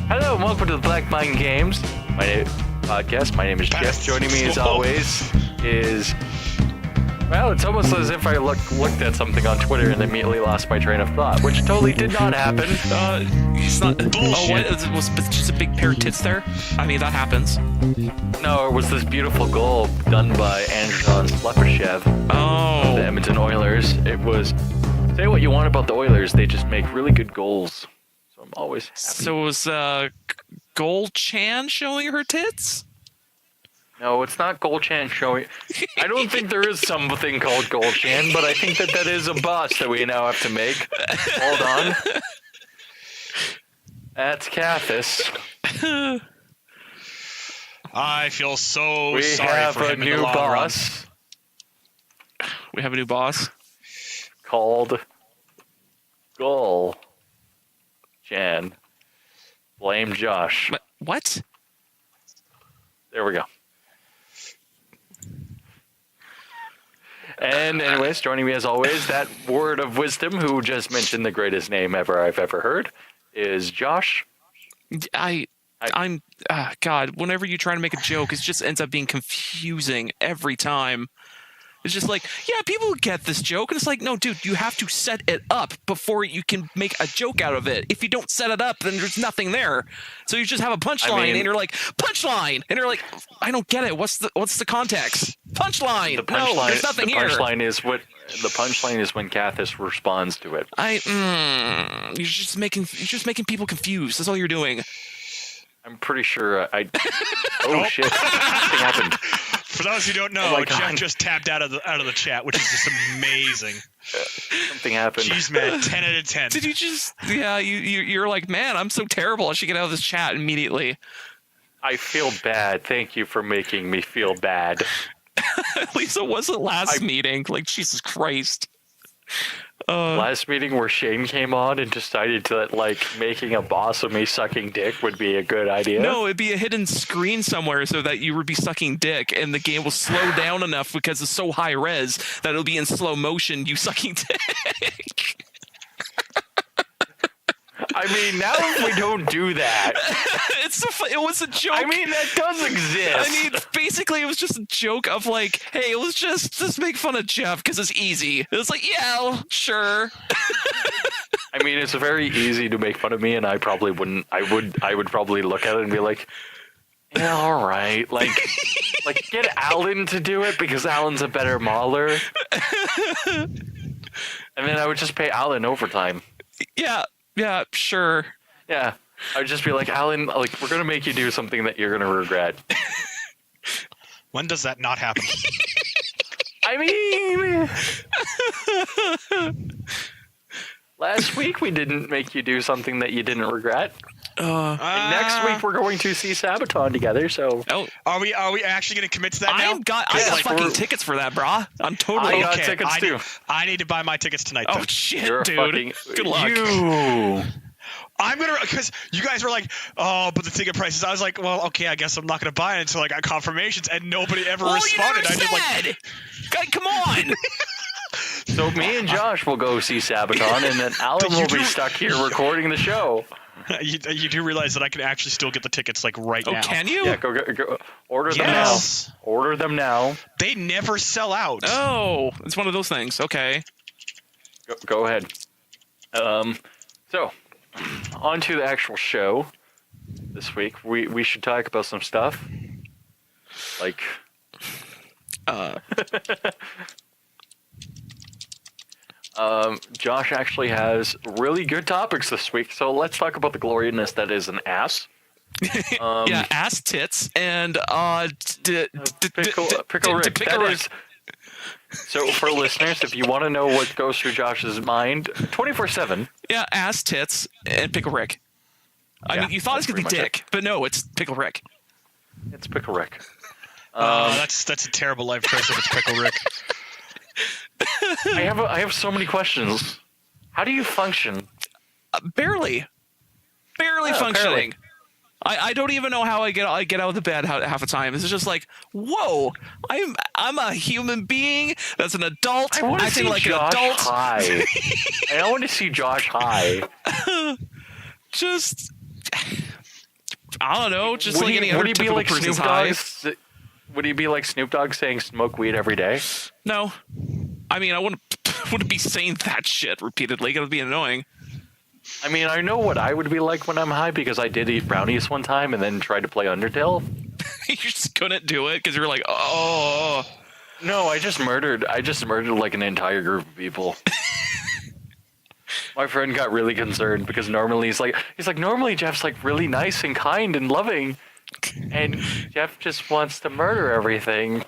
Hello and welcome to the Black Mind Games podcast. My name is Jeff. Joining me as always is, well, it's almost as if I looked at something on Twitter and immediately lost my train of thought, which totally did not happen. It's not bullshit. Oh, what? Was just a big pair of tits there? I mean, that happens. No, it was this beautiful goal done by Andrzej Slepyshev of the Edmonton Oilers. It was, say what you want about the Oilers, they just make really good goals. So I'm always happy. So was Gold Chan showing her tits? No, it's not Gold Chan showing. I don't think there is something called Gold Chan, but I think that is a bus that we now have to make. Hold on. That's Cathis. I feel so We sorry have for a him in the new long boss We have a new boss. called Goal Chan. Blame Josh. What? There we go. And anyways, joining me as always, that word of wisdom who just mentioned the greatest name I've ever heard is Josh. I'm God, whenever you try to make a joke, it just ends up being confusing every time. It's just like, yeah, people get this joke, and it's like, no, dude, you have to set it up before you can make a joke out of it. If you don't set it up, then there's nothing there. So you just have a punchline, and you're like, punchline, and you're like, I don't get it. What's the context? Punchline. No, there's nothing here. The punchline is when Cathis responds to it. You're just making people confused. That's all you're doing. I'm pretty sure oh shit! Something happened. For those who don't know, Jeff just tapped out of the chat, which is just amazing. Something happened. Jeez, man, 10 out of 10. Did you just? Yeah, you're like, man, I'm so terrible. I should get out of this chat immediately. I feel bad. Thank you for making me feel bad. At least it wasn't last meeting. Like, Jesus Christ. Last meeting where Shane came on and decided that making a boss of me sucking dick would be a good idea. No, it'd be a hidden screen somewhere so that you would be sucking dick, and the game will slow down enough because it's so high res that it'll be in slow motion. You sucking dick. I mean, now we don't do that. It was a joke. I mean, that does exist. I mean, basically, it was just a joke of like, hey, let's just make fun of Jeff because it's easy. It was like, yeah, well, sure. I mean, it's very easy to make fun of me, and I probably wouldn't. I would probably look at it and be like, yeah, all right. Like get Alan to do it because Alan's a better mauler. And then I would just pay Alan overtime. Yeah, sure. Yeah. I would just be like, Alan, we're going to make you do something that you're going to regret. When does that not happen? I mean, last week we didn't make you do something that you didn't regret. And next week we're going to see Sabaton together, so... Oh. Are we actually going to commit to that now? I got fucking tickets for that, brah. I'm totally... I got tickets too. I need to buy my tickets tonight, though. Oh, shit, You're dude. Good luck. I'm going to... Because you guys were like, oh, but the ticket prices... I was like, well, okay, I guess I'm not going to buy it until I got confirmations, and nobody ever responded. You never said! God, come on! So me and Josh will go see Sabaton, and then Alan will be stuck here recording the show. You do realize that I can actually still get the tickets right now. Oh, can you? Yeah, go order them now. Order them now. They never sell out. Oh, it's one of those things. Okay. Go ahead. So, on to the actual show this week. We should talk about some stuff. Josh actually has really good topics this week, so let's talk about the gloriousness that is an ass. Yeah, ass tits and Pickle Rick. So for listeners, if you want to know what goes through Josh's mind 24/7. Yeah, ass tits and Pickle Rick. I mean, you thought it was going to be Dick, but no, it's Pickle Rick. It's Pickle Rick. That's a terrible life choice if it's Pickle Rick. I have so many questions. How do you function? Barely functioning. Apparently. I don't even know how I get out of the bed half the time. It's just like, whoa, I'm a human being that's an adult I want to acting see like Josh an adult. high. I want to see Josh high. Just I don't know. Just Would like he, any would other he be typical like person's Snoop high. Dogg? Would he be like Snoop Dogg saying smoke weed every day? No, I mean I wouldn't be saying that shit repeatedly. It would be annoying. I mean, I know what I would be like when I'm high because I did eat brownies one time and then tried to play Undertale. You just couldn't do it because you were like, oh. No, I just murdered like an entire group of people. My friend got really concerned because normally he's like normally Jeff's like really nice and kind and loving, and Jeff just wants to murder everything.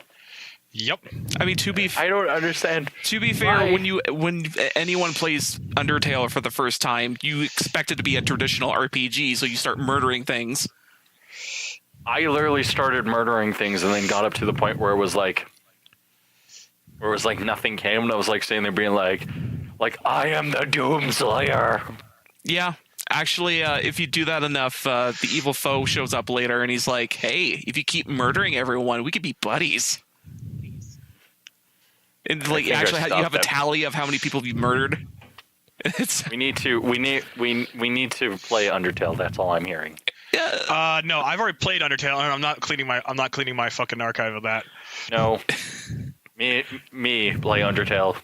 Yep. I mean, I don't understand. To be fair, Why? when anyone plays Undertale for the first time, you expect it to be a traditional RPG, so you start murdering things. I literally started murdering things and then got up to the point where it was like nothing came, and I was like standing there being like I am the Doomslayer. Yeah. Actually, if you do that enough, the evil foe shows up later, and he's like, "Hey, if you keep murdering everyone, we could be buddies." And like, think I actually, you stopped have a that. tally of how many people you've murdered. It's We need to play Undertale. That's all I'm hearing. No, I've already played Undertale, and I'm not cleaning my fucking archive of that. No, me play Undertale.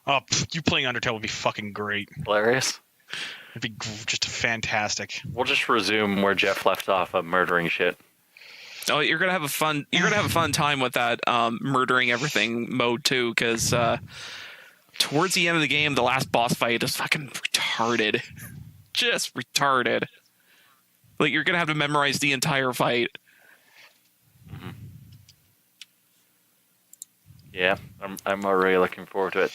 Oh, you playing Undertale would be fucking great. Hilarious. It'd be just fantastic. We'll just resume where Jeff left off of murdering shit. oh, you're gonna have a fun time with that murdering everything mode too, because towards the end of the game, the last boss fight is fucking retarded, just retarded. Like you're gonna have to memorize the entire fight. Yeah, I'm already looking forward to it.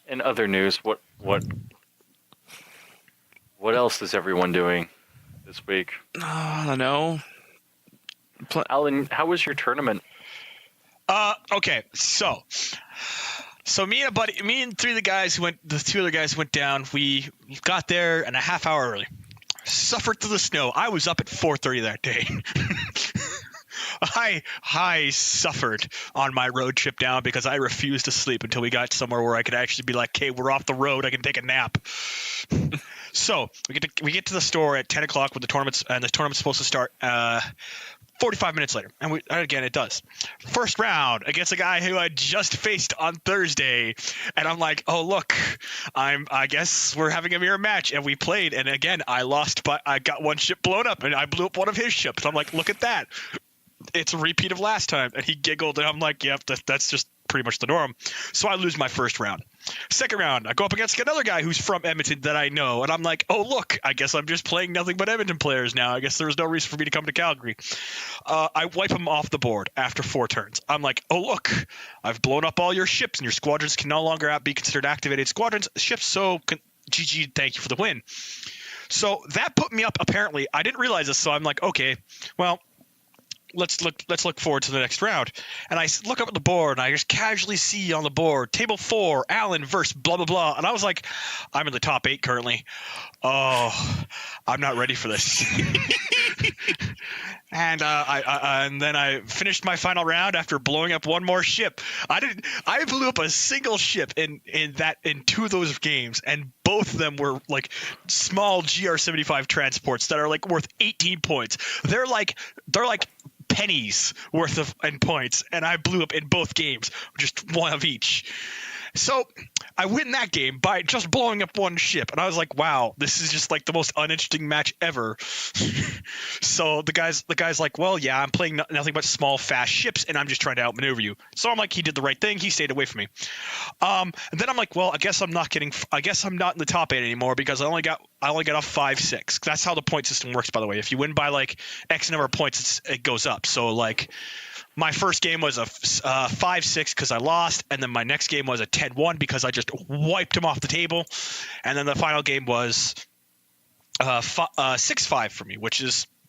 In other news, what else is everyone doing this week? I don't know. Alan, how was your tournament? Okay, so me and three of the guys the two other guys went down. We got there and a half hour early. Suffered through the snow. I was up at 4:30 that day. I suffered on my road trip down because I refused to sleep until we got somewhere where I could actually be like, "Okay, we're off the road. I can take a nap." So we get to the store at 10 o'clock with the tournaments, and the tournament's supposed to start 45 minutes later. And again, it does. First round against a guy who I just faced on Thursday. And I'm like, oh, look, I guess we're having a mirror match. And we played. And again, I lost, but I got one ship blown up and I blew up one of his ships. I'm like, look at that. It's a repeat of last time. And he giggled. And I'm like, yep, that's just pretty much the norm. So I lose my first round. Second round, I go up against another guy who's from Edmonton that I know, and I'm like, oh, look, I guess I'm just playing nothing but Edmonton players now. I guess there was no reason for me to come to Calgary. I wipe him off the board after 4 turns. I'm like, oh, look, I've blown up all your ships, and your squadrons can no longer be considered activated ships, so GG, thank you for the win. So that put me up, apparently. I didn't realize this, so I'm like, okay, well, let's look forward to the next round. And I look up at the board, and I just casually see on the board, table 4, Allan versus blah, blah, blah. And I was like, I'm in the top 8 currently. Oh, I'm not ready for this. And and then I finished my final round after blowing up one more ship. I blew up a single ship in 2 of those games, and both of them were like small GR-75 transports that are like worth 18 points. They're like pennies worth of in points, and I blew up in both games, just one of each. So I win that game by just blowing up one ship, and I was like, wow, this is just like the most uninteresting match ever. So the guy's like, well, yeah, I'm playing nothing but small, fast ships, and I'm just trying to outmaneuver you. So I'm like, he did the right thing. He stayed away from me. And then I'm like, well, I guess I'm not in the top 8 anymore because I only got off 5-6. That's how the point system works, by the way. If you win by like X number of points, it goes up. So like my first game was a 5-6 because I lost, and then my next game was a 10-1 because I just wiped him off the table, and then the final game was 6-5 for me, which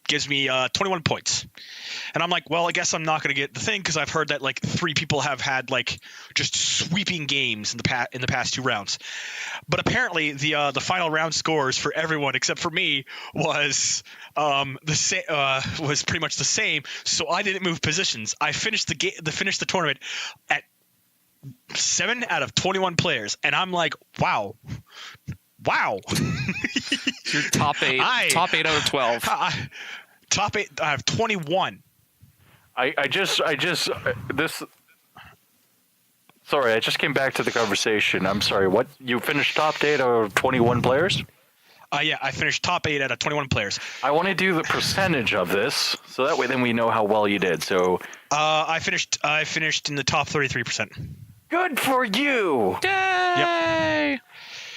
gives me 21 points. And I'm like, well, I guess I'm not going to get the thing because I've heard that like 3 people have had like just sweeping games in the past 2 rounds. But apparently the final round scores for everyone except for me was was pretty much the same. So I didn't move positions. I finished the tournament at 7 out of 21 players, and I'm like, wow. You're top 8 out of 12. Top 8. I have 21. Sorry, I just came back to the conversation. I'm sorry. What? You finished top 8 out of 21 players? Yeah, I finished top 8 out of 21 players. I want to do the percentage of this, so that way then we know how well you did. So, I finished in the top 33%. good for you. Yay! Yep.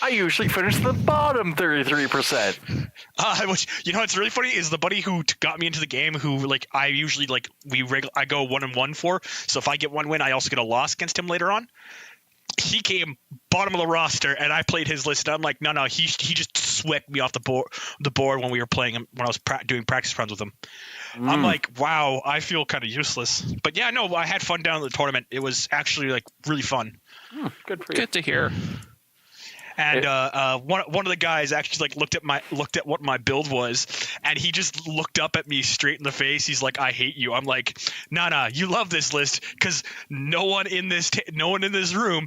I usually finish the bottom 33%. Which, you know what's really funny is the buddy who got me into the game, who like I usually like I go 1-1 for. So if I get 1 win, I also get a loss against him later on. He came bottom of the roster, and I played his list. And I'm like, no, he just swept me off the board when we were playing him, when I was doing practice runs with him. I'm like, wow, I feel kind of useless. But yeah, no, I had fun down in the tournament. It was actually like really fun. Good for you. Good to hear. And one of the guys actually like looked at what my build was, and he just looked up at me straight in the face. He's like, "I hate you." I'm like, "Nah, you love this list because no one in this room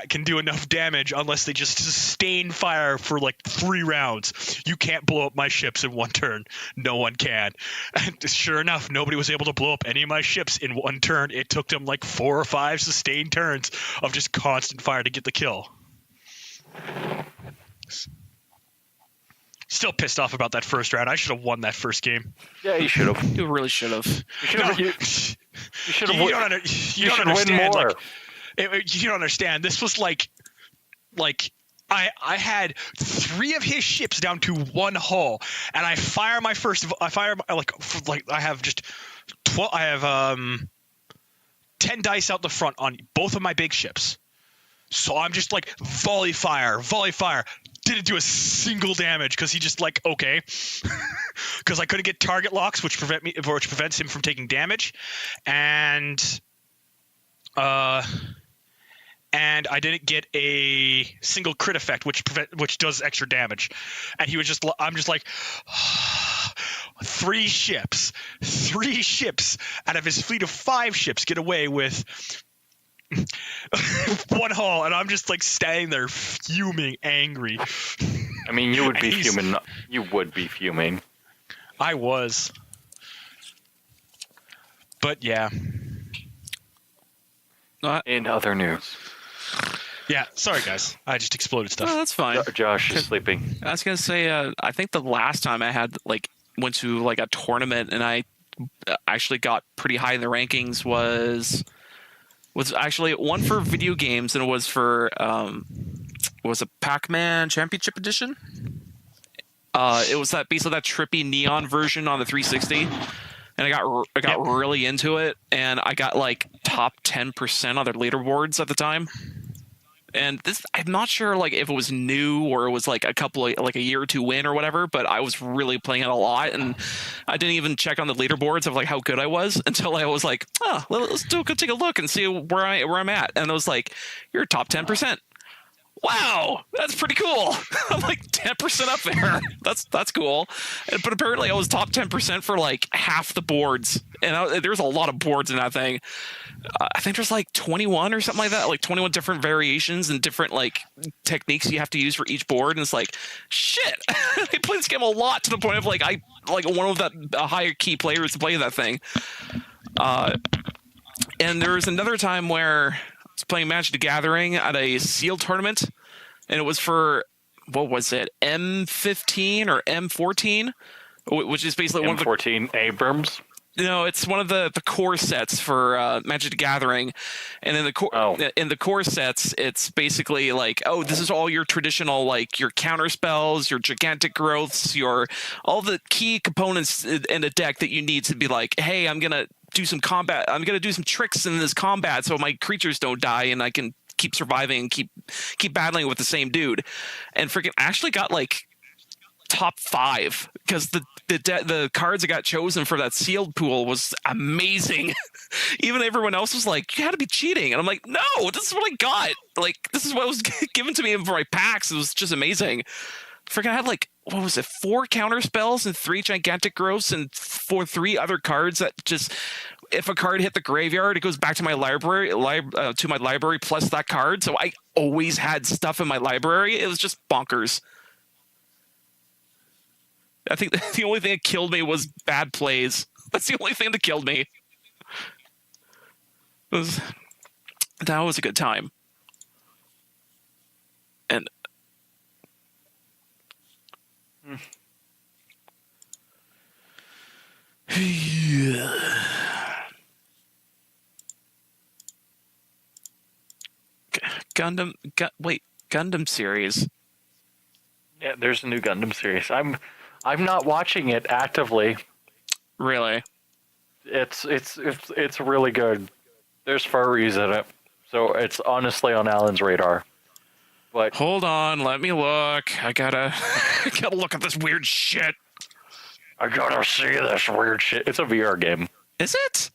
can do enough damage unless they just sustain fire for like 3 rounds. You can't blow up my ships in 1 turn. No one can." And sure enough, nobody was able to blow up any of my ships in 1 turn. It took them like 4 or 5 sustained turns of just constant fire to get the kill. Still pissed off about that first round. I should have won that first game. Yeah, you should have. You really should have. You should have. You don't understand. Win more. You don't understand. This was like I had 3 of his ships down to 1 hull, and I have just 12. I have 10 dice out the front on both of my big ships. So I'm just like volley fire. Didn't do a single damage because he just like, okay, because I couldn't get target locks, which prevents him from taking damage, and I didn't get a single crit effect, which does extra damage. And I'm just like, 3 ships out of his fleet of 5 ships get away with 1 hull, and I'm just like standing there fuming, angry. I mean, you would be fuming. You would be fuming. I was. But yeah. In other news. Yeah, sorry guys. I just exploded stuff. No, that's fine. Josh is sleeping. I was gonna say, I think the last time I had went to like a tournament and I actually got pretty high in the rankings was actually one for video games, and it was for was a Pac-Man Championship Edition. It was basically that trippy neon version on the 360, and I got really into it, and I got like top 10% on their leaderboards at the time. And I'm not sure like if it was new or it was like a year or 2 win or whatever, but I was really playing it a lot, and I didn't even check on the leaderboards of like how good I was until I was like, let's go take a look and see where I'm at. And it was like, you're top 10%. Wow, that's pretty cool. I'm like 10% up there. That's cool. But apparently I was top 10% for like half the boards, and there's a lot of boards in that thing. I think there's like 21 or something like that, like 21 different variations and different like techniques you have to use for each board. And it's like, shit, I play this game a lot to the point of like I like one of the higher key players to play that thing. And there was another time where I was playing Magic the Gathering at a sealed tournament, and it was for, what was it, M15 or M14, which is basically one of the M14 Abrams. No, it's one of the core sets for Magic the Gathering, and in the core sets, it's basically like, this is all your traditional like your counter spells, your gigantic growths, all the key components in a deck that you need to be like, hey, I'm gonna do some combat. I'm gonna do some tricks in this combat so my creatures don't die and I can keep surviving and keep battling with the same dude. And freaking Ashley got like top 5 because the cards that got chosen for that sealed pool was amazing. Even everyone else was like, "You had to be cheating," and I'm like, "No, this is what I got. Like, this is what was given to me for my packs. It was just amazing." Freaking, I had like, what was it, 4 counter spells and 3 gigantic growths and 3 other cards that just, if a card hit the graveyard, it goes back to my library, plus that card. So I always had stuff in my library. It was just bonkers. I think the only thing that killed me was bad plays. That's the only thing that killed me. That was a good time. And Gundam series. Yeah, there's a new Gundam series. I'm not watching it actively. Really? It's really good. There's furries in it, so it's honestly on Alan's radar. But hold on, let me look. I gotta look at this weird shit. I gotta see this weird shit. It's a VR game. Is it?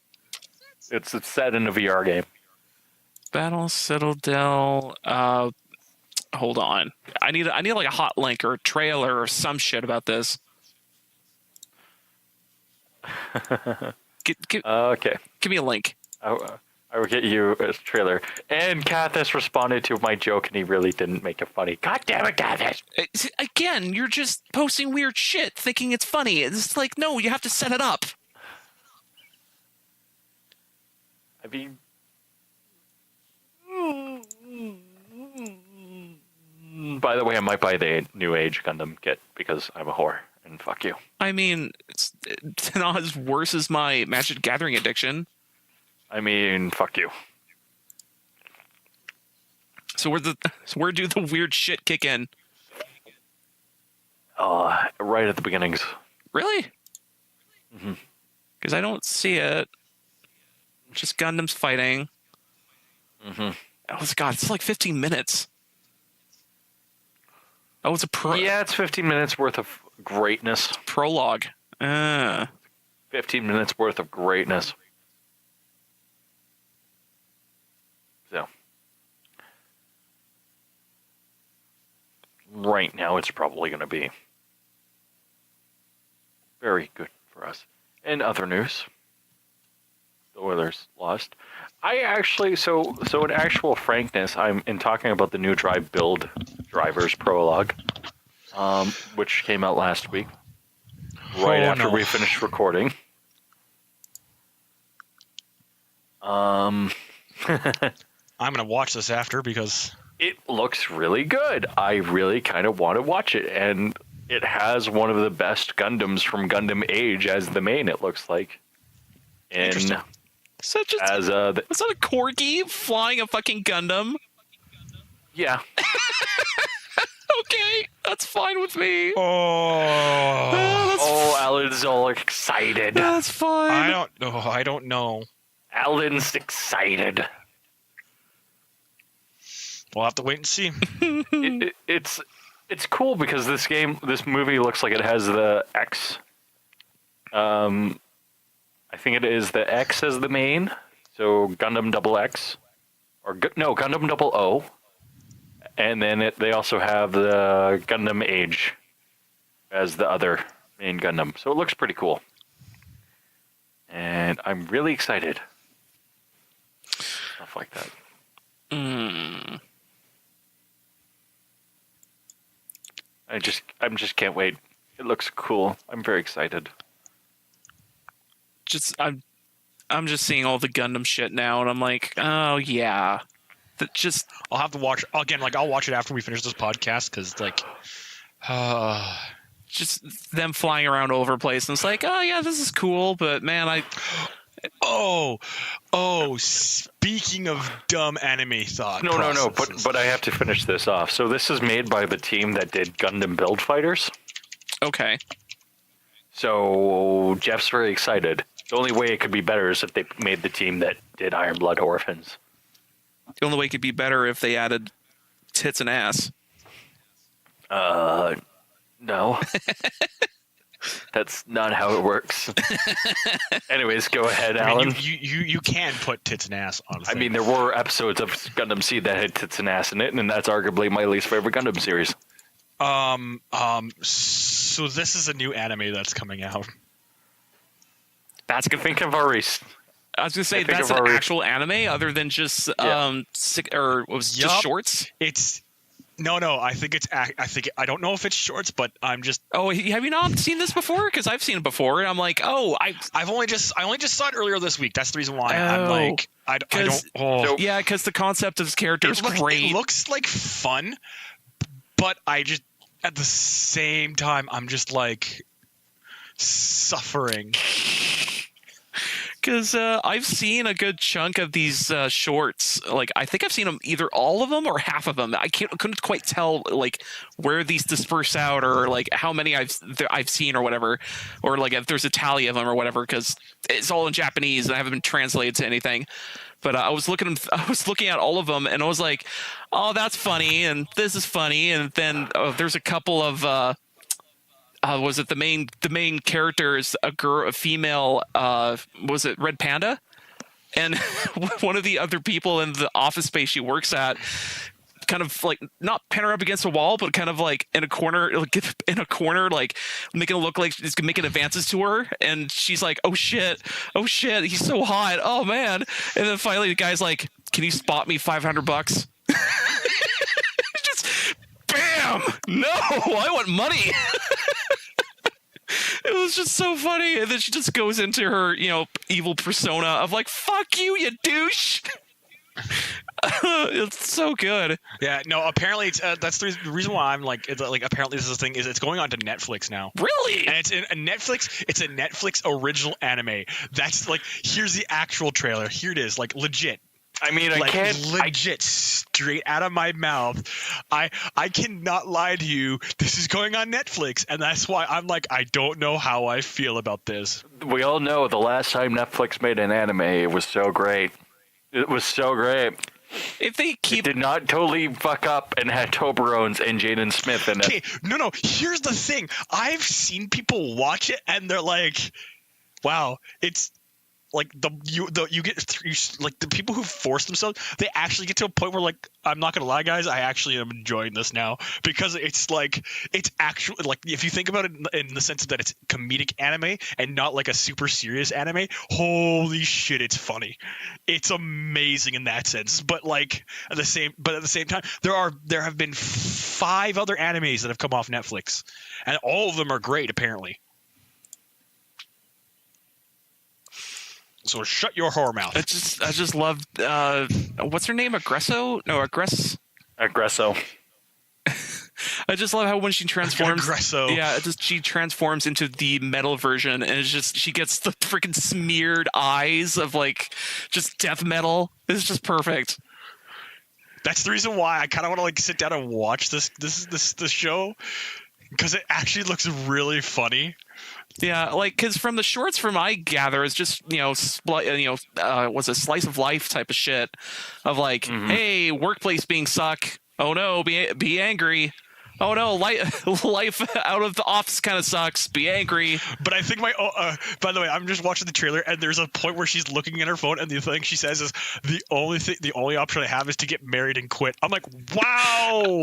It's set in a VR game. Battle Citadel. Hold on. I need like a hot link or a trailer or some shit about this. Okay. Give me a link. I will get you a trailer. And Kathis responded to my joke, and he really didn't make it funny. God damn it, Kathis! Again, you're just posting weird shit, thinking it's funny. It's like, no, you have to set it up. I mean, by the way, I might buy the New Age Gundam kit because I'm a whore, and fuck you. I mean, it's not as worse as my Magic the Gathering addiction. I mean, fuck you. So where do the weird shit kick in? Right at the beginnings. Really? Mm-hmm. Because I don't see it. Just Gundams fighting. Mm-hmm. Oh God, it's like 15 minutes. Oh, it's a Yeah, it's 15 minutes worth of greatness. Prologue. 15 minutes worth of greatness. So, right now it's probably going to be very good for us. In other news, the Oilers lost. I actually, so in actual frankness, I'm in talking about the new Drive Build Drivers Prologue, which came out last week, right after we finished recording. I'm going to watch this after because it looks really good. I really kind of want to watch it, and it has one of the best Gundams from Gundam Age as the main, it looks like. Interesting. So just is that a corgi flying a fucking Gundam? Yeah. Okay, that's fine with me. Alan's all excited. That's fine. I don't know. Alan's excited. We'll have to wait and see. It's cool because this movie looks like it has the X. I think it is the X as the main, so Gundam Double X, Gundam Double O, and then they also have the Gundam Age as the other main Gundam. So it looks pretty cool, and I'm really excited. Stuff like that. I just can't wait. It looks cool. I'm very excited. I'm just seeing all the Gundam shit now, and I'm like, oh yeah, I'll have to watch again. Like I'll watch it after we finish this podcast because like, just them flying around over the place, and it's like, oh yeah, this is cool, but man, speaking of dumb anime thought. No. But I have to finish this off. So this is made by the team that did Gundam Build Fighters. Okay. So Jeff's very excited. The only way it could be better is if they made the team that did Iron Blood Orphans. The only way it could be better if they added tits and ass. No. That's not how it works. Anyways, go ahead, I Alan. mean, you can put tits and ass on. I mean, there were episodes of Gundam Seed that had tits and ass in it, and that's arguably my least favorite Gundam series. So this is a new anime that's coming out. I think I've already. I was gonna say I think that's I've an already- actual anime other than just or was it just Yup. shorts? It's no. I think it's. I don't know if it's shorts, but I'm just. Oh, have you not seen this before? Because I've seen it before, and I'm like, oh, I only just saw it earlier this week. That's the reason why I'm Oh, like I don't. Oh. So- yeah, because the concept of this character is great. It looks like fun, but I just at the same time I'm just like suffering. Because I've seen a good chunk of these shorts. Like, I think I've seen them, either all of them or half of them. I couldn't quite tell like where these disperse out, or like how many I've seen or whatever, or like if there's a tally of them or whatever. Because it's all in Japanese and I haven't been translated to anything. But I was looking at all of them, and I was like, oh, that's funny, and this is funny, and then there's a couple of. Was it the main character is a female? Was it Red Panda? And one of the other people in the office space she works at, kind of like not pin her up against a wall, but kind of like in a corner, like making it look like he's making advances to her, and she's like, "Oh shit, he's so hot, oh man!" And then finally the guy's like, "Can you spot me $500?" Just bam! No, I want money. It was just so funny, and then she just goes into her, evil persona of like, "Fuck you, you douche." It's so good. Yeah, no. Apparently, it's that's the reason why I'm like, apparently this is the thing is it's going on to Netflix now. Really? And it's a Netflix. It's a Netflix original anime. That's like, here's the actual trailer. Here it is, like legit. I mean, Like legit, straight out of my mouth. I cannot lie to you. This is going on Netflix, and that's why I'm like, I don't know how I feel about this. we all know the last time Netflix made an anime, it was so great. It was so great. If they It keep did not totally fuck up and had Toblerones and Jaden Smith in it. Okay, no. Here's the thing. I've seen people watch it, and they're like, "Wow, it's." Like you get like the people who force themselves, they actually get to a point where, like, I'm not gonna lie, guys, I actually am enjoying this now, because it's like, it's actually like, if you think about it in the sense that it's comedic anime and not like a super serious anime, holy shit, it's funny. It's amazing in that sense. But like at the same time, there have been 5 other animes that have come off Netflix, and all of them are great apparently. So shut your whore mouth. I just love what's her name? Aggresso? No, Aggresso. I just love how when she transforms, Aggresso. yeah, she transforms into the metal version, and it's just she gets the freaking smeared eyes of like just death metal. It's just perfect. That's the reason why I kind of want to like sit down and watch this show, because it actually looks really funny. Yeah, like because from the shorts, from I gather, it's just was a slice of life type of shit of like, hey, workplace being suck. Oh no, be angry. Oh no, life out of the office kind of sucks. Be angry. But I think by the way, I'm just watching the trailer, and there's a point where she's looking at her phone, and the thing she says is, the only option I have is to get married and quit. I'm like, wow.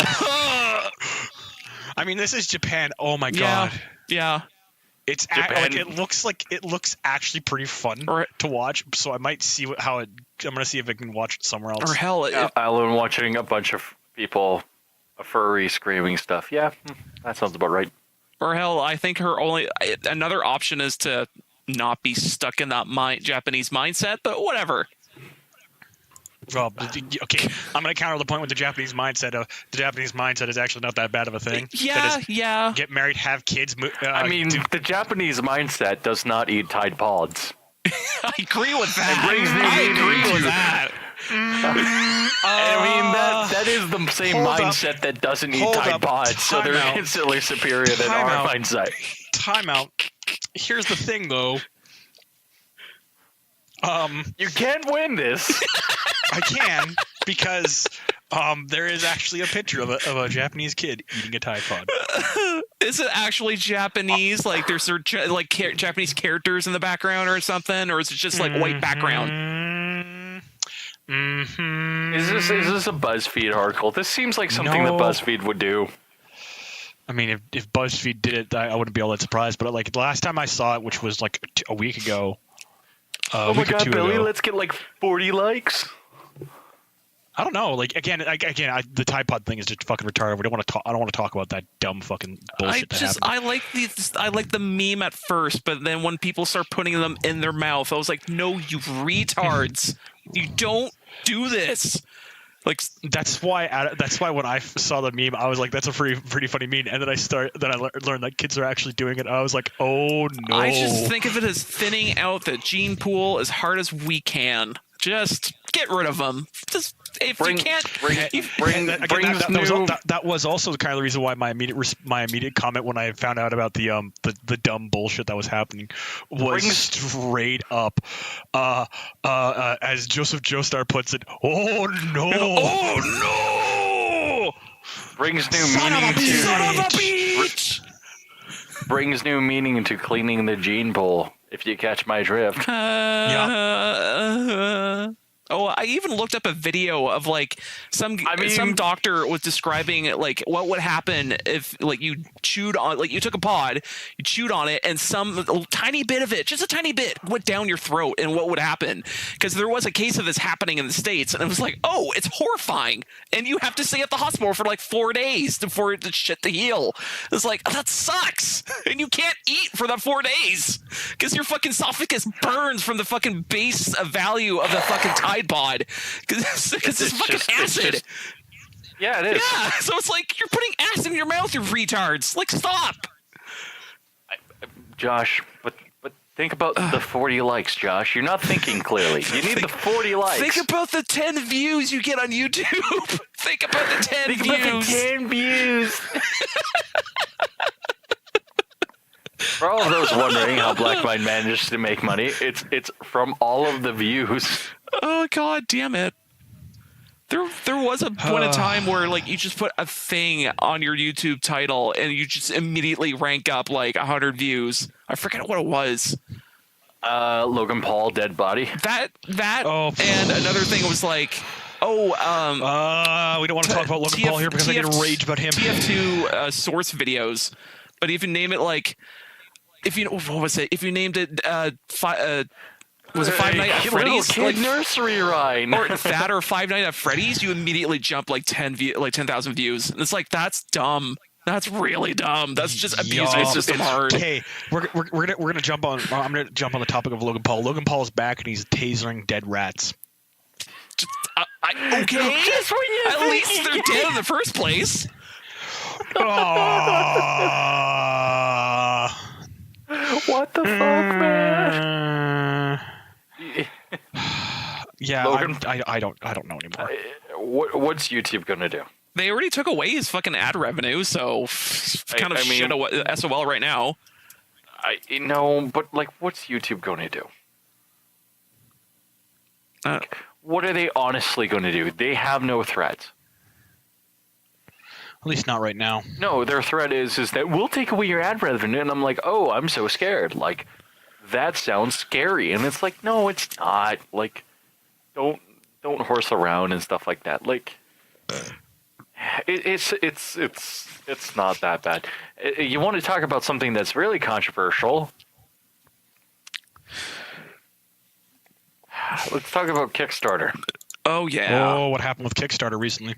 I mean, this is Japan. Oh my god. Yeah. It's Japan. it looks actually pretty fun to watch. So I might see I'm gonna see if I can watch it somewhere else. Or hell, Alan watching a bunch of people, a furry screaming stuff. Yeah, that sounds about right. I think her another option is to not be stuck in that Japanese mindset. But whatever. Well, okay, I'm going to counter the point with the Japanese mindset. The Japanese mindset is actually not that bad of a thing. Yeah. Get married, have kids. I mean, the Japanese mindset does not eat Tide Pods. I agree with that. It brings me I immediately agree with to- that. I mean, that is the same hold up. mindset that doesn't eat Hold Tide up. Pods, so Time they're out. instantly superior than Time our out. mindset. Time out. Here's the thing, though. You can't win this. I can because there is actually a picture of a Japanese kid eating a Tide Pod. Is it actually Japanese? Like there's Japanese characters in the background or something, or is it just like white background? Is this a BuzzFeed article? This seems like something that BuzzFeed would do. I mean, if BuzzFeed did it, I wouldn't be all that surprised. But like the last time I saw it, which was like a week ago. Oh my God, Billy! Let's get like 40 likes. I don't know. Like again, the Tide Pod thing is just fucking retarded. We don't want to talk. I don't want to talk about that dumb fucking bullshit. I like the meme at first, but then when people start putting them in their mouth, I was like, no, you retards! You don't do this. Like that's why when I saw the meme, I was like, "That's a pretty funny meme." And then I learned that kids are actually doing it. I was like, "Oh no!" I just think of it as thinning out the gene pool as hard as we can. Just get rid of them. Just if you can't, that was also the kind of the reason why my immediate comment when I found out about the dumb bullshit that was happening was straight up, as Joseph Joestar puts it, "Oh no, oh no!" Brings new meaning to cleaning the gene pool. If you catch my drift. Oh, I even looked up a video of like some doctor was describing like what would happen if like you chewed on, like you took a pod, you chewed on it, and some tiny bit of it, just a tiny bit, went down your throat, and what would happen? Because there was a case of this happening in the States, and it was like, oh, it's horrifying, and you have to stay at the hospital for like 4 days for the shit to heal. It's like, that sucks, and you can't eat for the 4 days because your fucking esophagus burns from the fucking base value of the fucking Tide Pod because it's fucking acid. Yeah, it is. Yeah, so it's like you're putting acid in your mouth, you retards. Like, stop. Josh, but think about the 40 likes, Josh. You're not thinking clearly. You need the 40 likes. Think about the 10 views you get on YouTube. Think about the 10 views. Think about the 10 views. For all of those wondering how Black Mind manages to make money, it's from all of the views. Oh God damn it! There was a point in time where like you just put a thing on your YouTube title and you just immediately rank up like 100 views. I forget what it was. Logan Paul dead body. That and another thing was like, we don't want to talk about Logan Paul here because I get rage about him. TF2 source videos, but if you name it like, what was it? If you named it was it Five Nights at Freddy's? Like nursery rhyme, or that, or Five Nights at Freddy's? You immediately jump like 10,000 views, and it's like, that's dumb. That's really dumb. That's just abusing the system hard. Okay, we're gonna jump on. I'm gonna jump on the topic of Logan Paul. Logan Paul's back and he's tasering dead rats. Okay, at least they're dead in the first place. What the fuck, man? Yeah, Logan, I don't know anymore. What's YouTube gonna do? They already took away his fucking ad revenue, so kind of shit SOL right now. I know, but like, what's YouTube gonna do? What are they honestly gonna do? They have no threats. At least not right now. No, their threat is that we'll take away your ad revenue, and I'm like, oh, I'm so scared. Like, that sounds scary, and it's like, no, it's not. Like, don't horse around and stuff like that. Like, it's not that bad. You want to talk about something that's really controversial? Let's talk about Kickstarter. Oh yeah. Oh, what happened with Kickstarter recently?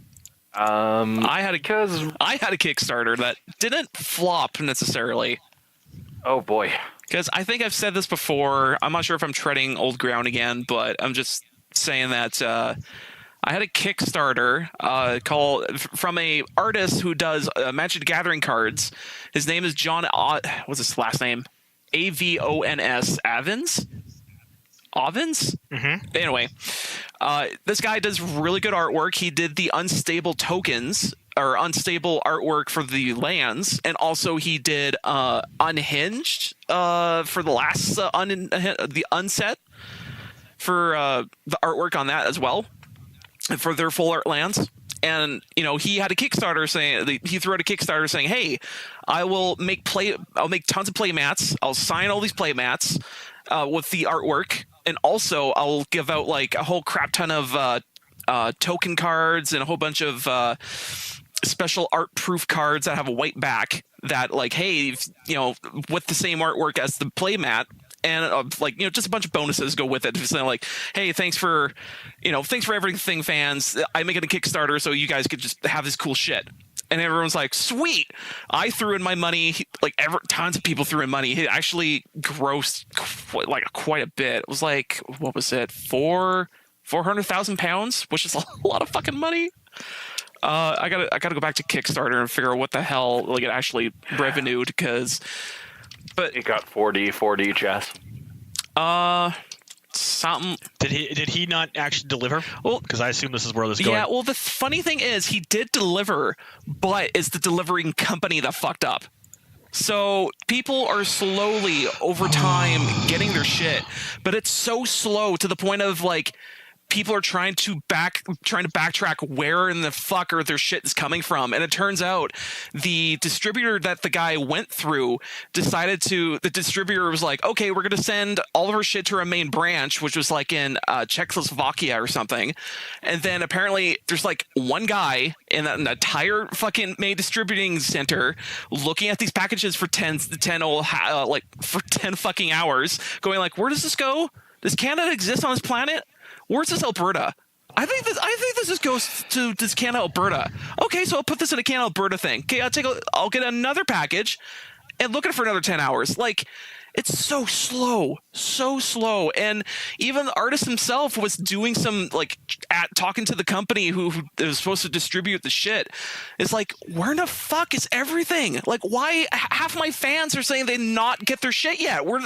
I had a Kickstarter that didn't flop necessarily. Oh boy. Because I think I've said this before. I'm not sure if I'm treading old ground again, but I'm just saying that I had a Kickstarter from a artist who does Magic the Gathering cards. His name is John. What's his last name? Avons Avins. Ovens? Mm-hmm. Anyway, this guy does really good artwork. He did the unstable tokens or unstable artwork for the lands, and also he did Unhinged for the last the unset. the artwork on that as well, for their full art lands. And he had a Kickstarter saying, he threw out a Kickstarter saying, hey, I'll make tons of play mats, I'll sign all these play mats with the artwork, and also I'll give out like a whole crap ton of token cards and a whole bunch of special art proof cards that have a white back that, like, hey, with the same artwork as the play mat. And just a bunch of bonuses go with it. Just saying like, hey, thanks for everything, fans. I'm making a Kickstarter so you guys could just have this cool shit. And everyone's like, sweet. I threw in my money. Like, tons of people threw in money. It actually grossed quite a bit. It was like, what was it? £400,000, which is a lot of fucking money. I gotta go back to Kickstarter and figure out what the hell it actually revenued, because. But it got 40 Jess. Something. Did he not actually deliver? Well, because I assume this is where this is going. Yeah, well, the funny thing is he did deliver, but it's the delivering company that fucked up. So people are slowly over time getting their shit, but it's so slow to the point of like people are trying to backtrack where in the fuck their shit is coming from. And it turns out the distributor that the guy went through the distributor was like, okay, we're going to send all of our shit to our main branch, which was like in Czechoslovakia or something. And then apparently there's like one guy in an entire fucking main distributing center looking at these packages for 10 fucking hours, going like, where does this go? Does Canada exist on this planet? Where's this Alberta? I think this just goes to this Canada, Alberta. Okay, so I'll put this in a Canada, Alberta thing. Okay, I'll get another package and look at it for another 10 hours. Like, it's so slow. And even the artist himself was doing some talking to the company who was supposed to distribute the shit. It's like, where in the fuck is everything? Like, why half my fans are saying they not get their shit yet? Where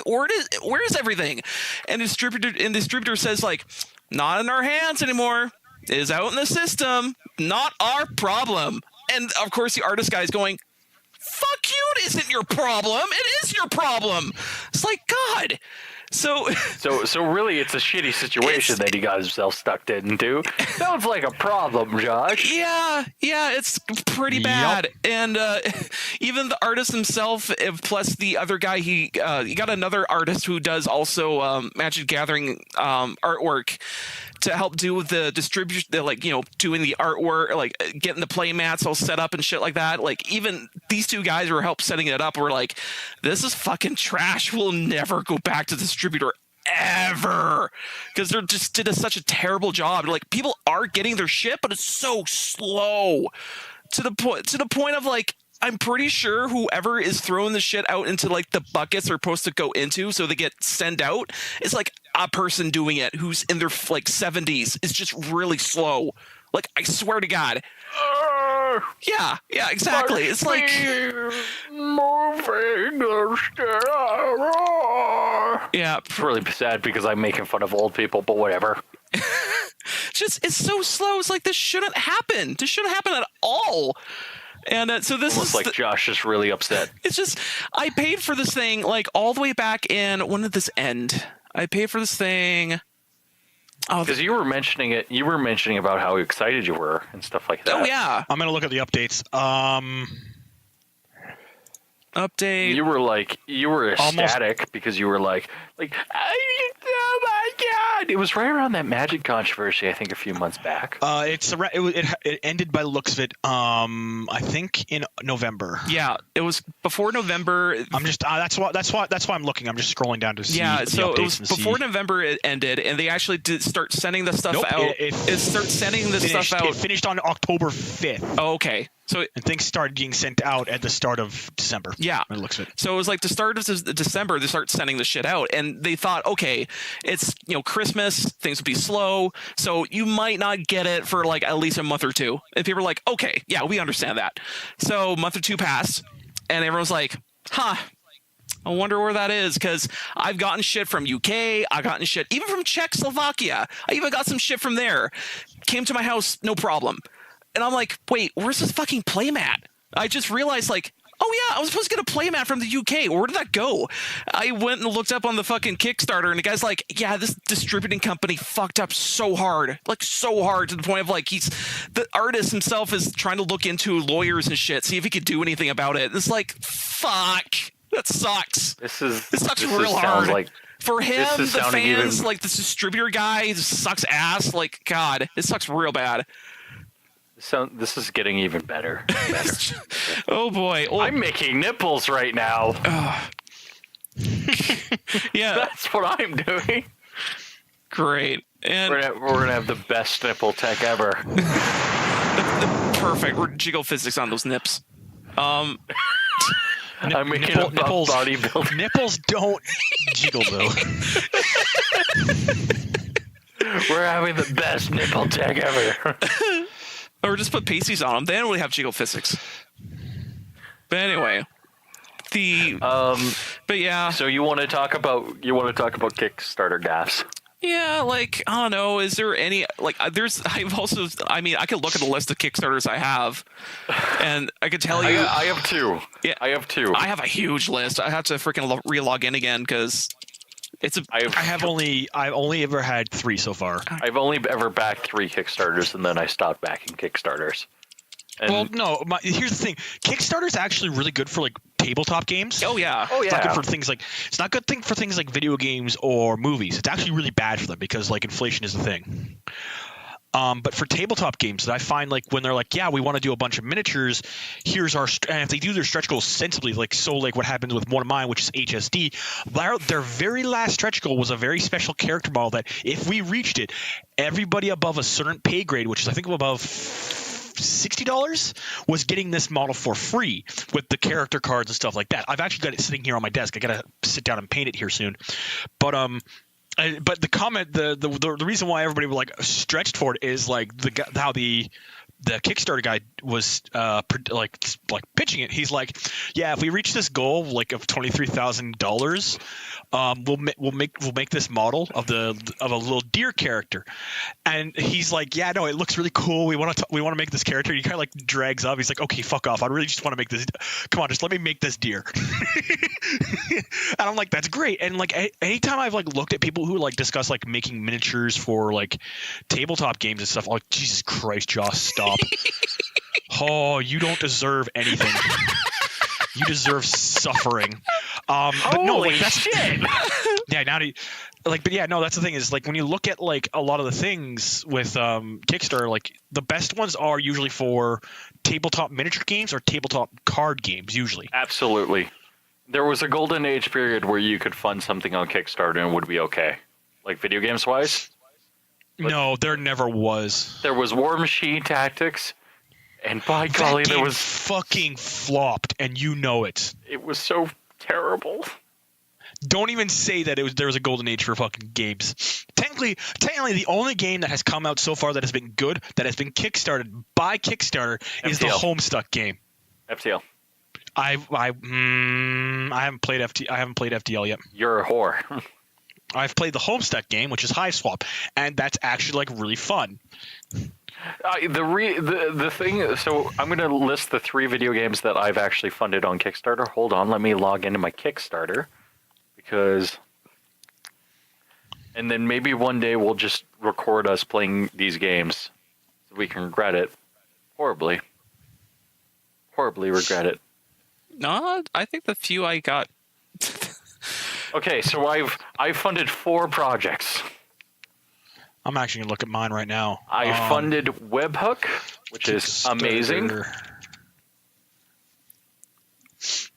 is everything? And the distributor says like, not in our hands anymore. It is out in the system. Not our problem. And of course the artist guy is going, fuck you, it isn't your problem. It is your problem. It's like, God. So really it's a shitty situation that he got himself stuck into. Sounds like a problem, Josh. Yeah, it's pretty bad. Yep. And even the artist himself, plus the other guy, he got another artist who does also Magic Gathering artwork to help do with the distribution, doing the artwork, like getting the play mats all set up and shit like that. Like, even these two guys who helped setting it up were like, this is fucking trash. We'll never go back to the distributor ever, because they're just did such a terrible job. Like, people are getting their shit, but it's so slow to the point of like, I'm pretty sure whoever is throwing the shit out into like the buckets they're supposed to go into so they get sent out is like a person doing it who's in their like 70s. Is just really slow. Like, I swear to God. Yeah, exactly. It's like moving the shit. Yeah, it's really sad because I'm making fun of old people, but whatever. It's so slow. It's like, this shouldn't happen. This shouldn't happen at all. And so this almost is like Josh is really upset. It's just, I paid for this thing like all the way back in, when did this end? I paid for this thing. Oh, because you were mentioning it. You were mentioning about how excited you were and stuff like that. Oh yeah. I'm gonna look at the updates. Update. You were ecstatic because you were like, oh my God! It was right around that Magic controversy, I think, a few months back. It ended by the looks of it. I think in November. Yeah, it was before November. I'm just that's why I'm looking. I'm just scrolling down to see. Yeah, so the it was before November it ended, and they actually did start sending the stuff out. It finished on October 5th. Oh, okay. So and things started being sent out at the start of December. Yeah, it looks it. So it was like the start of December they start sending the shit out, and they thought, okay, it's Christmas, things will be slow, so you might not get it for like at least a month or two. And people were like, okay, yeah, we understand that. So a month or two passed, and everyone's like, huh. I wonder where that is, because I've gotten shit from UK, I've gotten shit even from Czechoslovakia. I even got some shit from there. Came to my house, no problem. And I'm like, wait, where's this fucking playmat? I just realized, like, Oh yeah, I was supposed to get a playmat from the UK. Where did that go? I went and looked up on the fucking Kickstarter, and the guy's like, "Yeah, this distributing company fucked up so hard, like so hard to the point of like the artist himself is trying to look into lawyers and shit, see if he could do anything about it." It's like, fuck, that sucks. This sucks real hard. Like, for him, the fans, even... like this distributor guy, just sucks ass. Like, God, it sucks real bad. This is getting even better. Oh boy, I'm making nipples right now. Yeah, that's what I'm doing. Great, and we're gonna have the best nipple tech ever. the perfect jiggle physics on those nips. I'm making nipples bodybuilding. Nipples don't jiggle though. We're having the best nipple tech ever. Or just put pasties on them. They don't really have jiggle physics. But anyway, but yeah. So you want to talk about Kickstarter gas? Yeah, like I don't know. Is there any like? I could look at the list of Kickstarters I have, and I could tell you. I have two. Yeah, I have two. I have a huge list. I have to freaking re-log in again because I've only ever had 3 so far. I've only ever backed 3 Kickstarters, and then I stopped backing Kickstarters. Well, no. Here's the thing: Kickstarter's actually really good for like tabletop games. Oh yeah. It's not good for things like for things like video games or movies. It's actually really bad for them because like inflation is the thing. But for tabletop games, I find like when they're like, yeah, we want to do a bunch of miniatures. Here's our and if they do their stretch goals sensibly, like what happened with one of mine, which is HSD. Their very last stretch goal was a very special character model that if we reached it, everybody above a certain pay grade, which is I think above $60, was getting this model for free with the character cards and stuff like that. I've actually got it sitting here on my desk. I gotta sit down and paint it here soon. But the comment, the reason why everybody was like stretched for it is like how the Kickstarter guy was like pitching it. He's like, yeah, if we reach this goal like of $23,000, we'll make this model of a little deer character. And he's like, yeah, no, it looks really cool. We want to make this character. He kind of like drags up. He's like, okay, fuck off. I really just want to make this. Come on, just let me make this deer. And I'm like, that's great. And like anytime I've like looked at people who like discuss like making miniatures for like tabletop games and stuff, I'm like, Jesus Christ, Josh, stop. Oh, you don't deserve anything. You deserve suffering. But no, like that's shit. Yeah, that's the thing is like when you look at like a lot of the things with Kickstarter, like the best ones are usually for tabletop miniature games or tabletop card games usually. Absolutely. There was a golden age period where you could fund something on Kickstarter and it would be okay. Like video games wise? No, there never was. There was War Machine Tactics, and by golly, there was fucking flopped, and you know it. It was so terrible. Don't even say that there was a golden age for fucking games. Technically, the only game that has come out so far that has been good, that has been kickstarted by Kickstarter, is the Homestuck game. FTL. I haven't played FTL yet. You're a whore. I've played the Homestuck game, which is Hive Swap, and that's actually like really fun. The thing. So I'm going to list the 3 video games that I've actually funded on Kickstarter. Hold on, let me log into my Kickstarter and then maybe one day we'll just record us playing these games so we can regret it horribly regret it. No, I think the few I got. Okay, so I've funded 4 projects. I'm actually gonna look at mine right now. I funded Webhook, which is amazing.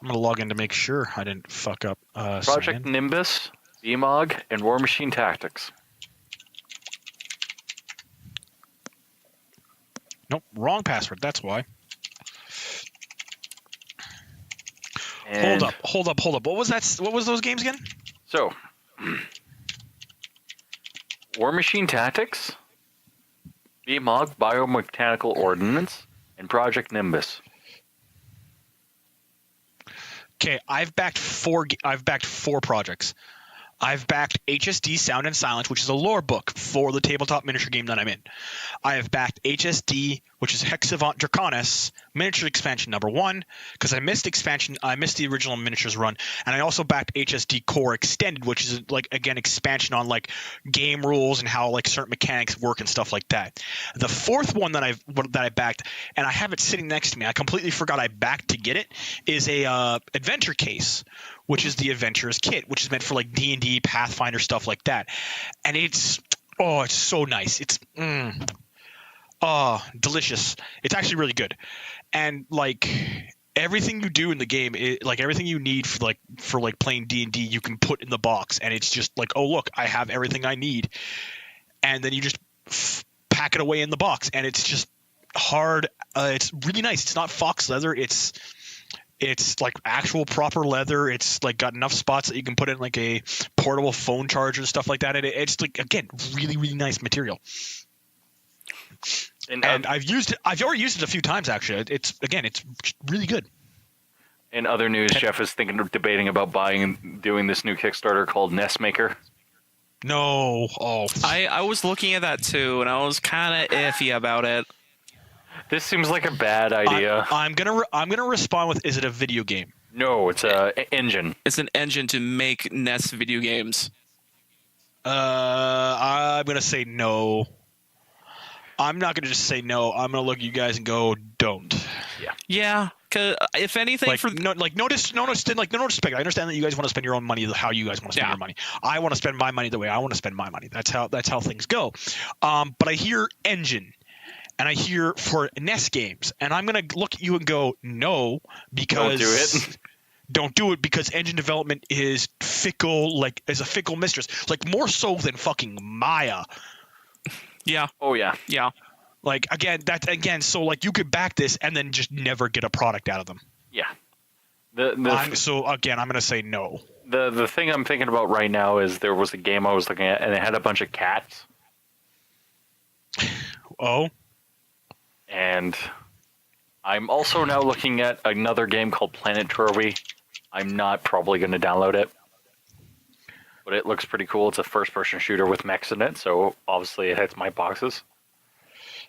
I'm gonna log in to make sure I didn't fuck up. Project Nimbus, VMOG, and War Machine Tactics. Nope, wrong password. That's why. And Hold up. What was that? What was those games again? So, War Machine Tactics, VMOG, Biomechanical Ordnance, and Project Nimbus. Okay, I've backed 4 projects. I've backed HSD Sound and Silence, which is a lore book for the tabletop miniature game that I'm in. I have backed HSD, which is Hexavant Draconis, miniature expansion number 1, because I missed the original miniatures run, and I also backed HSD Core Extended, which is like again expansion on like game rules and how like certain mechanics work and stuff like that. The fourth one that I backed, and I have it sitting next to me, I completely forgot I backed to get it, is a adventure case, which is the Adventurer's Kit, which is meant for like D&D, Pathfinder, stuff like that. And it's so nice. It's delicious. It's actually really good. And like everything you do in the game, like everything you need for playing D&D, you can put in the box, and it's just like, oh look, I have everything I need. And then you just pack it away in the box, and it's just hard. It's really nice. It's not fox leather. It's like actual proper leather. It's like got enough spots that you can put in like a portable phone charger and stuff like that. And it's like, again, really, really nice material. And I've already used it a few times actually. It's really good. In other news, Jeff is debating about doing this new Kickstarter called Nest Maker. No. Oh. I was looking at that too, and I was kind of iffy about it. This seems like a bad idea. I'm gonna respond with, is it a video game? No, it's an engine. It's an engine to make NES video games. I'm gonna say no. I'm not gonna just say no. I'm gonna look at you guys and go, don't. Yeah. Cause if anything, no disrespect. I understand that you guys want to spend your own money how you guys want to spend your money. I want to spend my money the way I want to spend my money. That's how things go. But I hear engine. And I hear for NES games, and I'm gonna look at you and go, no, because don't do it. Don't do it, because engine development is fickle, is a fickle mistress, like more so than fucking Maya. Yeah. Oh yeah. Yeah. Like so like you could back this and then just never get a product out of them. Yeah. I'm gonna say no. The thing I'm thinking about right now is there was a game I was looking at, and it had a bunch of cats. Oh. And I'm also now looking at another game called Planet Turby. I'm not probably going to download it, but it looks pretty cool. It's a first-person shooter with mechs in it, so obviously it hits my boxes.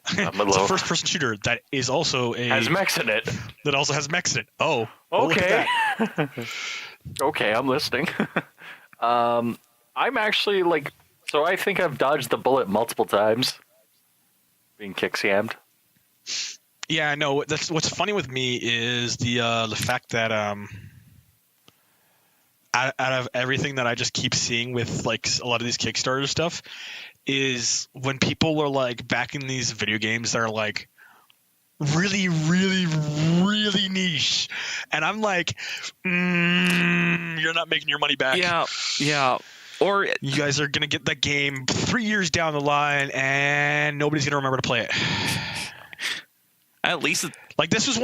It's a first-person shooter that is also has mechs in it. That also has mechs in it. Oh, okay. Okay, I'm listening. I'm actually so I think I've dodged the bullet multiple times, being kick-scammed. Yeah, no. That's what's funny with me is the fact that out of everything that I just keep seeing with like a lot of these Kickstarter stuff is when people are like backing these video games that are like really, really, really niche, and I'm like, you're not making your money back. Yeah. Or you guys are gonna get that game 3 years down the line, and nobody's gonna remember to play it. At least like this was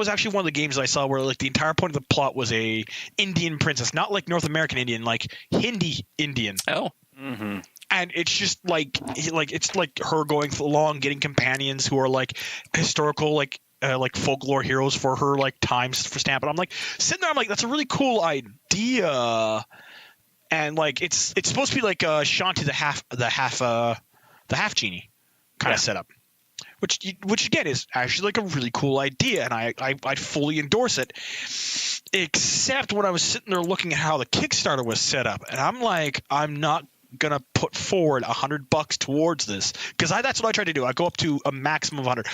actually one of the games that I saw where like the entire point of the plot was a Indian princess, not like North American Indian, like Hindi Indian. Oh. Mm-hmm. And it's just like it's like her going along, getting companions who are like historical like folklore heroes for her like times for stamp. And I'm like sitting there, I'm like, that's a really cool idea. And like it's supposed to be like Shanti the half genie kind of setup. Which again is actually like a really cool idea, and I'd fully endorse it, except when I was sitting there looking at how the Kickstarter was set up, and I'm like, I'm not gonna put forward $100 towards this, because that's what I try to do. I go up to a maximum of 100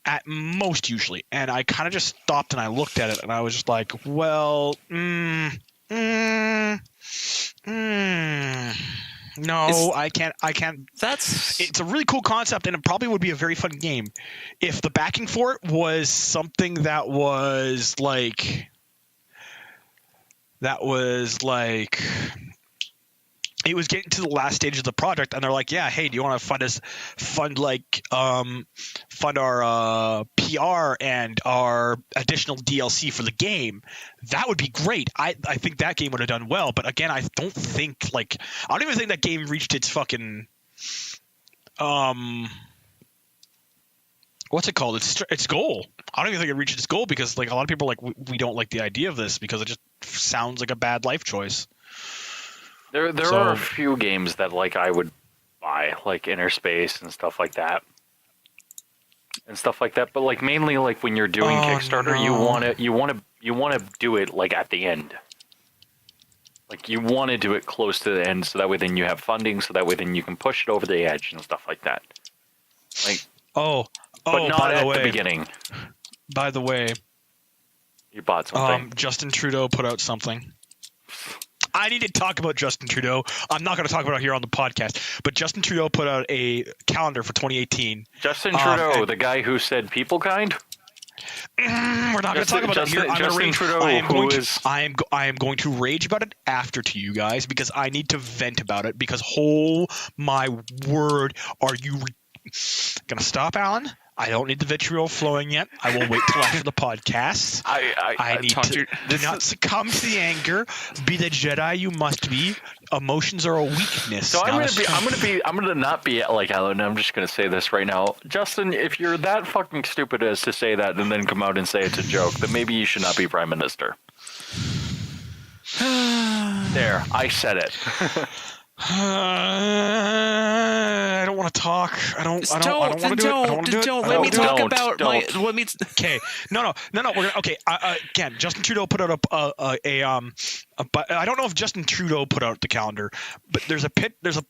at most usually, and I kind of just stopped and I looked at it and I was just like, well, no, I can't. It's a really cool concept, and it probably would be a very fun game if the backing for it was something that was like it was getting to the last stage of the project, and they're like, yeah, hey, do you want to fund our PR and our additional DLC for the game? That would be great. I think that game would have done well, but again, I don't even think that game reached its fucking what's it called? Its goal. I don't even think it reached its goal, because like a lot of people are like, we don't like the idea of this because it just sounds like a bad life choice. There are a few games that like I would buy, like Inner Space and stuff like that. But like mainly like when you're doing Kickstarter, you want to do it like at the end. Like you want to do it close to the end, so that way then you have funding, so that way then you can push it over the edge and stuff like that. Like but not at the beginning. By the way, you bought something. Justin Trudeau put out something. I need to talk about Justin Trudeau. I'm not going to talk about it here on the podcast, but Justin Trudeau put out a calendar for 2018. Justin Trudeau, the guy who said people kind? We're not going to talk about it here. I am going to rage about it after to you guys because I need to vent about it because oh my word, are you going to stop, Alan? I don't need the vitriol flowing yet. I will wait till after the podcast. I need to do not succumb to the anger. Be the Jedi you must be. Emotions are a weakness. So I'm gonna not be like Alan. I'm just gonna say this right now, Justin. If you're that fucking stupid as to say that and then come out and say it's a joke, then maybe you should not be prime minister. There, I said it. I don't want to talk. I don't want to do it. Let me talk about my. Okay. No. Okay. Again, Justin Trudeau put out but I don't know if Justin Trudeau put out the calendar, but there's a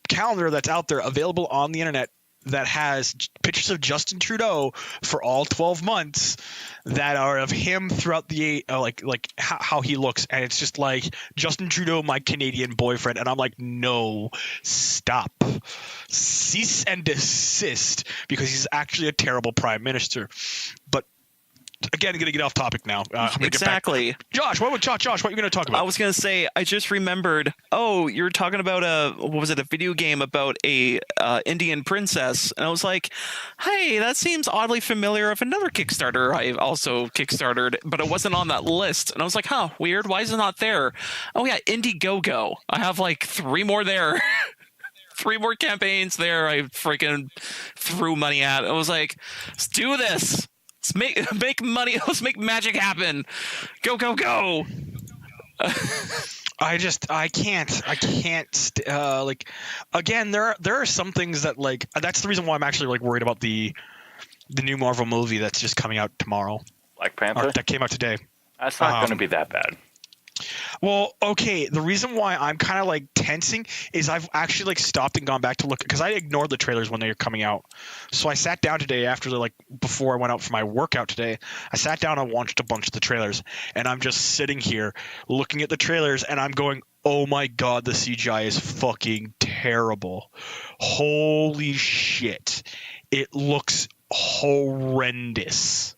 calendar that's out there available on the internet that has pictures of Justin Trudeau for all 12 months that are of him throughout the how he looks, and it's just like Justin Trudeau, my Canadian boyfriend, and I'm like, no, stop, cease and desist, because he's actually a terrible prime minister. But again, I'm going to get off topic now. Exactly. Josh, what are you going to talk about? I was going to say, I just remembered, you're talking about a video game about a Indian princess. And I was like, hey, that seems oddly familiar of another Kickstarter I also Kickstartered, but it wasn't on that list. And I was like, huh, weird. Why is it not there? Oh, yeah, Indiegogo. I have like 3 more there. 3 more campaigns there I freaking threw money at. I was like, let's do this. Let's make money. Let's make magic happen. Go. I can't again, there are some things that like, that's the reason why I'm actually like worried about the new Marvel movie that's just coming out tomorrow. Black Panther? That came out today. That's not going to be that bad. Well, okay. The reason why I'm kind of like tensing is I've actually like stopped and gone back to look, because I ignored the trailers when they were coming out. So I sat down today before I went out for my workout today. I sat down and watched a bunch of the trailers, and I'm just sitting here looking at the trailers, and I'm going, oh my god, the CGI is fucking terrible. Holy shit. It looks horrendous.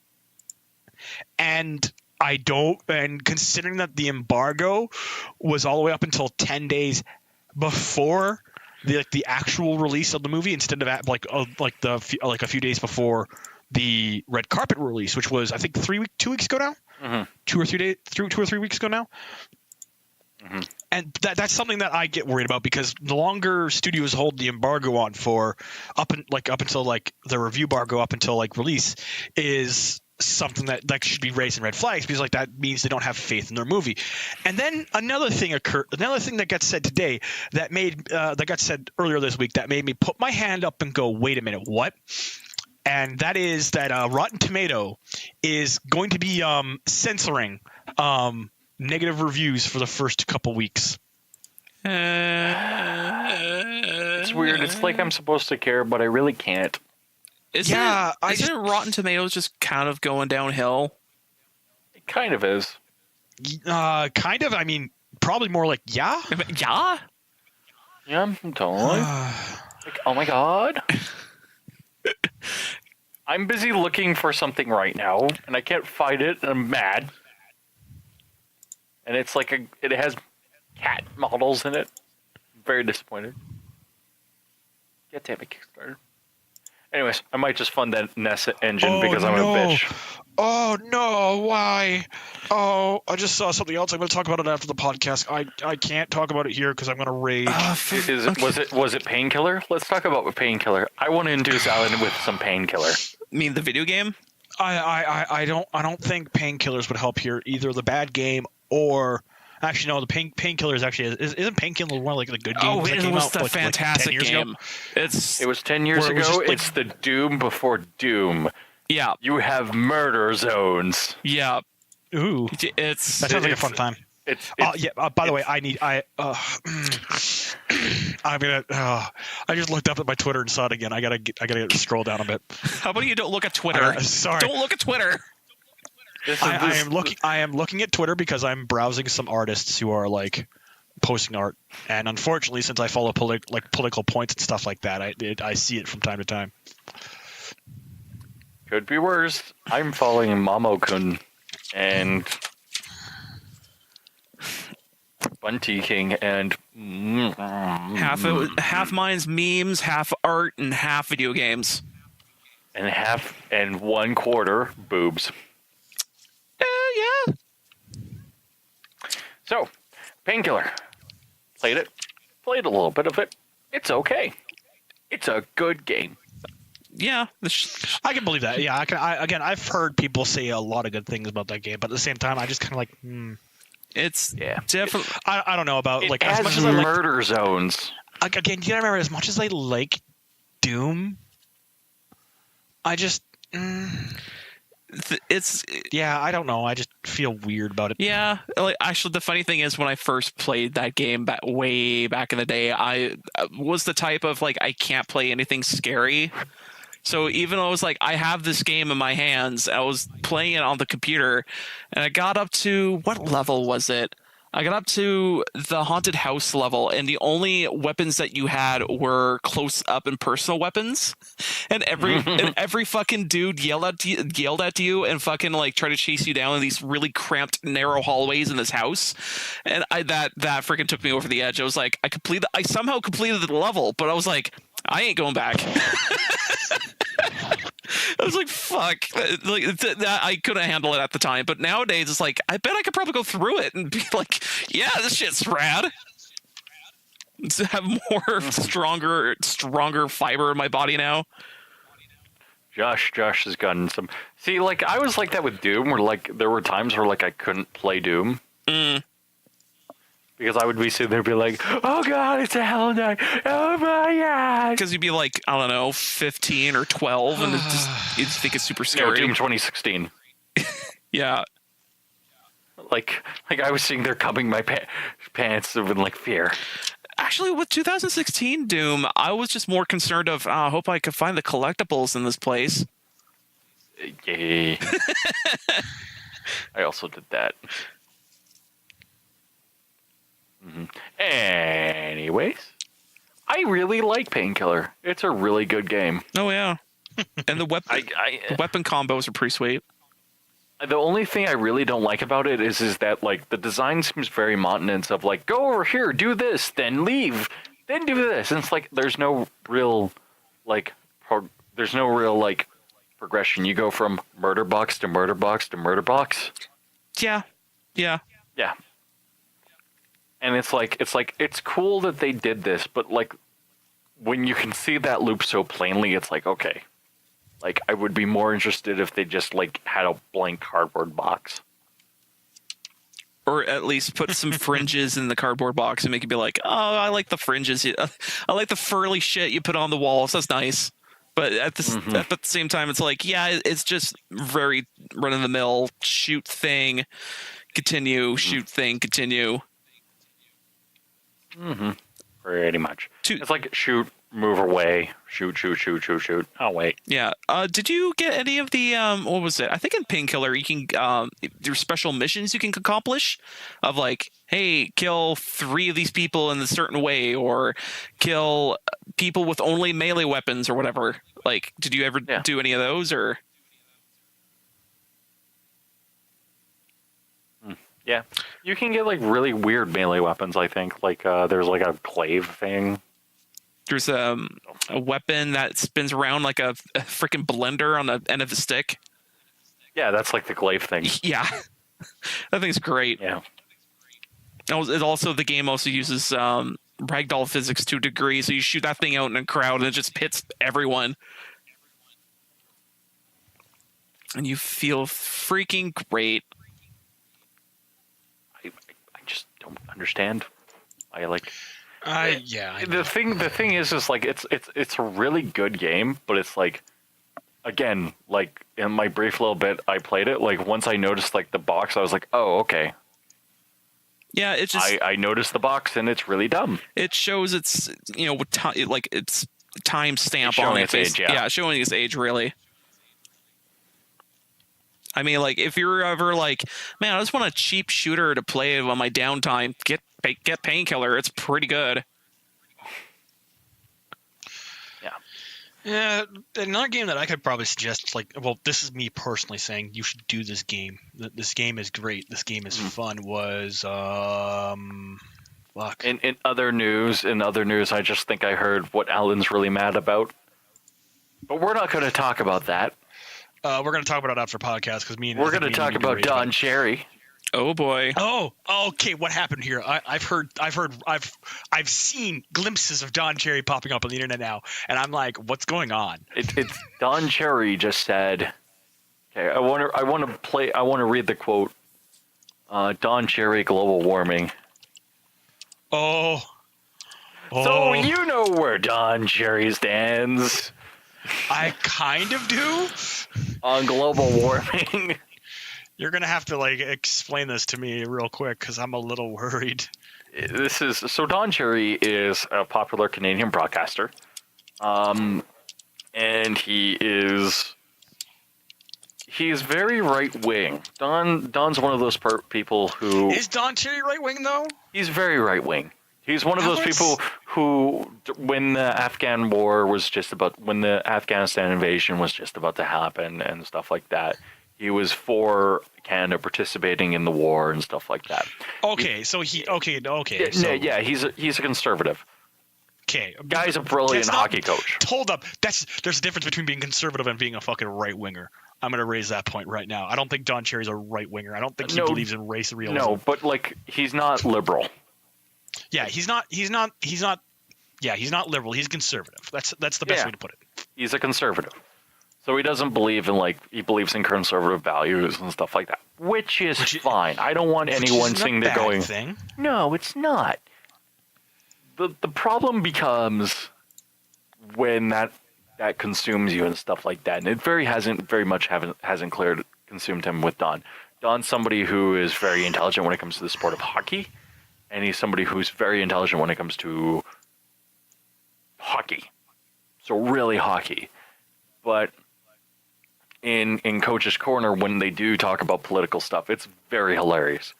And considering that the embargo was all the way up until 10 days before the actual release of the movie, instead of a few days before the red carpet release, which was I think 2 weeks ago now, 2 or 3 weeks ago now. Mm-hmm. And that's something that I get worried about, because the longer studios hold the embargo on for up until the review embargo up until release is something that should be raising red flags, because that means they don't have faith in their movie. And then another thing that got said today that got said earlier this week that made me put my hand up and go, wait a minute, what? And that is that Rotten Tomato is going to be censoring negative reviews for the first couple weeks. It's weird. It's like I'm supposed to care, but I really can't. Isn't Rotten Tomatoes just kind of going downhill? It kind of is. Kind of. I mean, probably more like yeah. Yeah? Yeah, totally. Oh my god. I'm busy looking for something right now, and I can't find it, and I'm mad. And it's it has cat models in it. I'm very disappointed. God damn it, Kickstarter. Anyways, I might just fund that NES engine because I'm a bitch. Oh no, why? Oh, I just saw something else. I'm going to talk about it after the podcast. I can't talk about it here because I'm going to rage. Was it Painkiller? Let's talk about Painkiller. I want to induce Alan with some Painkiller. You mean the video game? I don't think Painkillers would help here, either the bad game or Actually, no. The Painkiller is actually isn't Painkiller one of like the good games Oh, that it came was out the like 10 fantastic years game. ago? It's It was 10 years Where it was ago. just, like- It's the Doom before Doom. yeah, You have murder zones. yeah. Ooh, It's that sounds like a it's- fun time. It's Yeah. By the way, I'm gonna. I just looked up at my Twitter and saw it again. I gotta scroll down a bit. how about you don't look at Twitter? Sorry. Don't look at Twitter. I am looking at Twitter because I'm browsing some artists who are like posting art, and unfortunately, since I follow political points and stuff like that, I see it from time to time. Could be worse. I'm following Momo-kun and Bunty King and Half mine's memes, half art, and half video games. and 1/4 boobs. Yeah. So, Painkiller. Played it. Played a little bit of it. It's okay. It's a good game. Yeah. I can believe that. Yeah, again, I've heard people say a lot of good things about that game, but at the same time, I just kind of like. It's Yeah. definitely. I don't know about It like as has much as I like. murder zones. Again, you gotta remember, as much as I like Doom, I just. It's Yeah, I don't know. I just feel weird about it. yeah. Like actually, the funny thing is, when I first played that game way back in the day, I was the type of like I can't play anything scary. So even though I was like, I have this game in my hands, I was playing it on the computer, and I got up to what level was it? I got up to the haunted house level, and the only weapons that you had were close up and personal weapons. And every fucking dude yelled at you and fucking like tried to chase you down in these really cramped, narrow hallways in this house. And that freaking took me over the edge. I was like, I somehow completed the level, but I was like, I ain't going back. I was like, fuck. Like, I couldn't handle it at the time. But nowadays, it's like, I bet I could probably go through it and be like, yeah, this shit's rad. To have more stronger fiber in my body now. Josh has gotten some. See, like I was like that with Doom, where like there were times where like I couldn't play Doom because I would be sitting there, be like, "Oh God, it's a hell night! Oh my God!" Because you'd be like, I don't know, 15 or 12, and you think it's super No, scary. Doom 2016. Yeah. Like I was sitting there cupping my pants with like fear. Actually, with 2016 Doom, I was just more concerned of, I hope I could find the collectibles in this place. Yay! I also did that. Anyways, I really like Painkiller. It's a really good game. Oh, yeah. And the weapon combos are pretty sweet. The only thing I really don't like about it is that like the design seems very monotonous of like go over here, do this, then leave, then do this. And it's like there's no real progression. You go from murder box to murder box to murder box. Yeah. Yeah. And it's cool that they did this, but like when you can see that loop so plainly, it's like, okay. Like, I would be more interested if they just, like, had a blank cardboard box. Or at least put some fringes in the cardboard box and make it be like, oh, I like the fringes. I like the furry shit you put on the walls. That's nice. But at the same time, it's like, yeah, it's just very run-of-the-mill shoot thing, continue, shoot thing, continue. Pretty much. It's like shoot, move away, shoot. Oh, wait. Yeah. Did you get any of the what was it? I think in Painkiller you can there's special missions you can accomplish of like, hey, kill 3 of these people in a certain way, or kill people with only melee weapons or whatever. Like, did you ever do any of those, or? Yeah. You can get like really weird melee weapons, I think. Like there's like a glaive thing. There's a weapon that spins around like a freaking blender on the end of the stick. Yeah, that's like the glaive thing. Yeah. That thing's great. Yeah. It also, the game also uses ragdoll physics to a degree, so you shoot that thing out in a crowd and it just hits everyone. And you feel freaking great. understand. I like yeah. I know. the thing is like it's a really good game, but it's like, again, like in my brief little bit I played it, like once I noticed like the box, I was like, oh, okay. Yeah, it's just I noticed the box and it's really dumb. it shows its like its time stamp It's showing on it. its age, yeah. Showing its age really. I mean, like if you're ever like, man, I just want a cheap shooter to play on my downtime, get Painkiller. It's pretty good. Yeah, another game that I could probably suggest, like, well, this is me personally saying you should do this game. This game is great. This game is fun. Was fuck. In other news, I just think I heard what Alan's really mad about. But we're not going to talk about that. We're going to talk about it after podcast because we're going to talk about Don Cherry. Oh boy. Oh, okay. What happened here? I've seen glimpses of Don Cherry popping up on the internet now, and I'm like, what's going on? It's Don Cherry just said. Okay, I want to read the quote. Don Cherry, global warming. Oh. So you know where Don Cherry stands I kind of do. on global warming. You're gonna have to like explain this to me real quick because I'm a little worried. Don Cherry is a popular Canadian broadcaster, and he's very right wing. Don's one of those people who Is Don Cherry right wing though? he's very right wing. He's one of those people who, when the Afghanistan invasion was just about to happen and stuff like that, he was for Canada participating in the war and stuff like that. Okay, so he's a conservative. Okay, Guy's a brilliant hockey coach. Hold up, there's a difference between being conservative and being a fucking right winger. I'm gonna raise that point right now. I don't think Don Cherry's a right winger. I don't think he believes in race realism. No, but like he's not liberal. Yeah, he's not liberal. He's conservative. That's the best way to put it. He's a conservative. So he doesn't believe in he believes in conservative values and stuff like that, which is fine. I don't want anyone saying they're going. Thing. No, it's not. The problem becomes when that consumes you and stuff like that, and it hasn't consumed him with Don. Don's somebody who is very intelligent when it comes to the sport of hockey, and he's somebody who's very intelligent when it comes to hockey. So really hockey, but. In Coach's Corner, when they do talk about political stuff, it's very hilarious.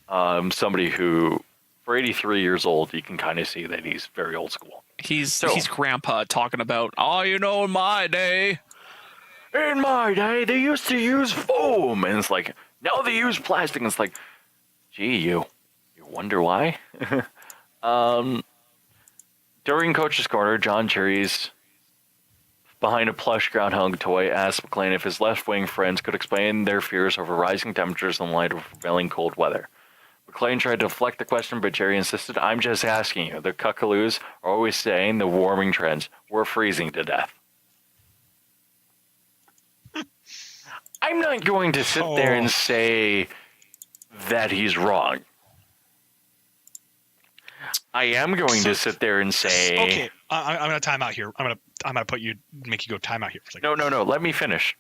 Somebody who, for 83 years old, you can kind of see that he's very old school. He's grandpa talking about, in my day. In my day, they used to use foam. And it's like, now they use plastic. And it's like, gee, you wonder why? During Coach's Corner, John Cherry's behind a plush groundhog toy, asked McLean if his left-wing friends could explain their fears over rising temperatures in light of prevailing cold weather. McLean tried to deflect the question, but Jerry insisted, I'm just asking you. The cuckaloos are always saying the warming trends. We're freezing to death. I'm not going to sit there and say that he's wrong. I am going to sit there and say... Okay, I'm going to time out here. I'm going to make you go time out here for a second. No. Let me finish.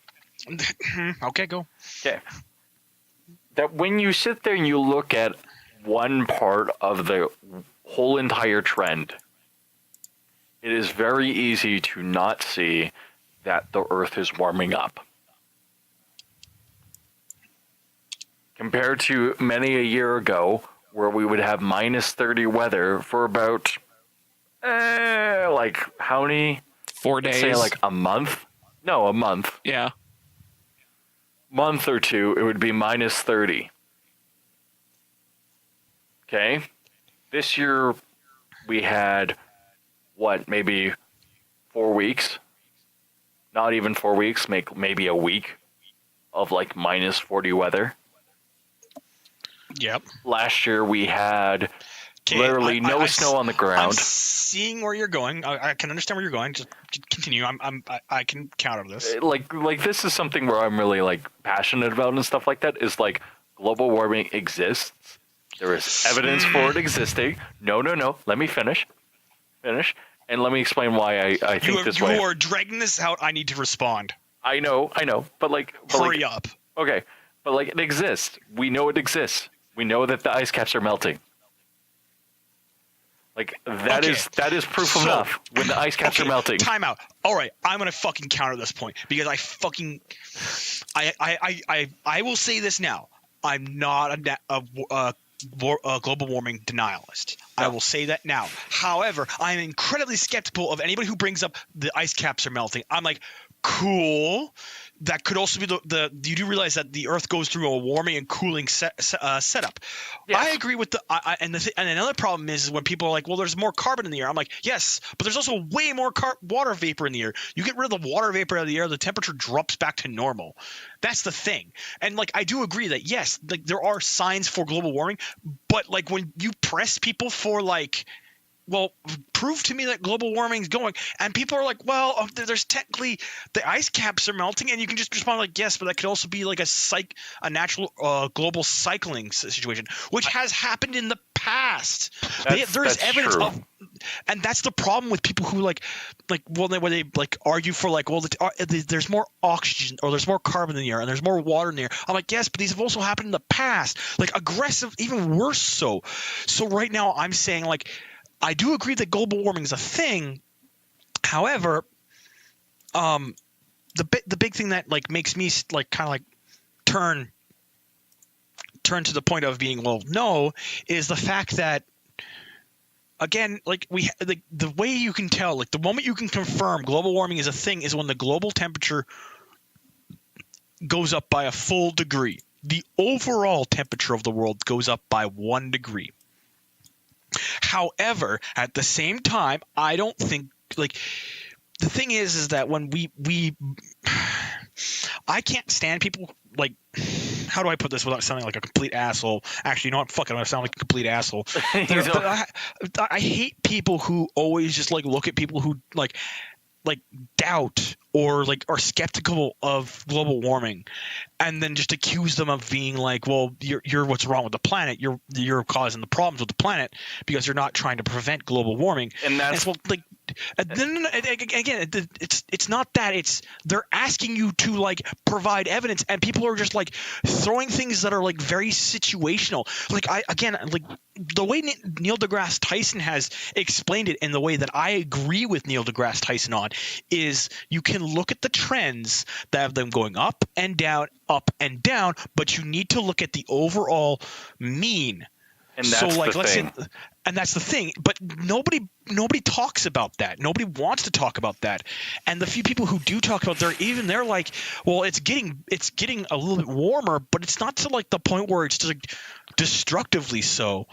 Okay, go. Okay. That when you sit there and you look at one part of the whole entire trend, it is very easy to not see that the Earth is warming up. Compared to many a year ago, where we would have minus 30 weather for about, how many? 4 days. Say like a month? No, a month. Yeah. Month or two, it would be minus 30. Okay? This year, we had, maybe 4 weeks? Not even 4 weeks, maybe a week of like minus 40 weather. Yep. Last year we had literally no snow on the ground. I'm seeing where you're going. I can understand where you're going. Just continue. I can counter this. Like this is something where I'm really like passionate about and stuff like that. Is like global warming exists, There is evidence for it existing. No. Let me finish. And let me explain why I think this way. You are dragging this out. I need to respond. I know. But Hurry up. Okay. But like, it exists. We know it exists. We know that the ice caps are melting. Like, that is proof enough when the ice caps are melting. Time out. All right, I'm gonna fucking counter this point because I will say this now. I'm not a global warming denialist. No. I will say that now. However, I'm incredibly skeptical of anybody who brings up the ice caps are melting. I'm like, cool. That could also be the you do realize that the Earth goes through a warming and cooling setup. Yes. I agree with and another problem is when people are like, well, there's more carbon in the air. I'm like, yes, but there's also way more water vapor in the air. You get rid of the water vapor out of the air, the temperature drops back to normal. That's the thing. And like, I do agree that yes, like there are signs for global warming, but like when you press people for like, well, prove to me that global warming is going. And people are like, well, there's technically the ice caps are melting. And you can just respond like, yes, but that could also be like a natural global cycling situation, which has happened in the past. There's evidence true. And that's the problem with people who when they like argue for like, well, there's more oxygen or there's more carbon in the air and there's more water in the air. I'm like, yes, but these have also happened in the past, like aggressive, even worse so. So right now I'm saying like, I do agree that global warming is a thing. However, the big thing that like makes me like kind of like turn to the point of being, well, no, is the fact that again, like the way you can tell, like the moment you can confirm global warming is a thing is when the global temperature goes up by a full degree. The overall temperature of the world goes up by 1 degree. However, at the same time, I don't think like the thing is that when we I can't stand people like, how do I put this without sounding like a complete asshole? Actually, you know what? Fuck it, I'm gonna sound like a complete asshole. I hate people who always just like look at people who like doubt or like are skeptical of global warming and then just accuse them of being like, well, you're what's wrong with the planet, you're causing the problems with the planet because you're not trying to prevent global warming. And that's like then again, it's not that, it's they're asking you to like provide evidence and people are just like throwing things that are like very situational. Like like the way Neil deGrasse Tyson has explained it in the way that I agree with Neil deGrasse Tyson on is you can look at the trends that have them going up and down, but you need to look at the overall mean. And that's the thing. And that's the thing. But nobody talks about that. Nobody wants to talk about that. And the few people who do talk about they're like, well, it's getting a little bit warmer, but it's not to like the point where it's just like destructively so.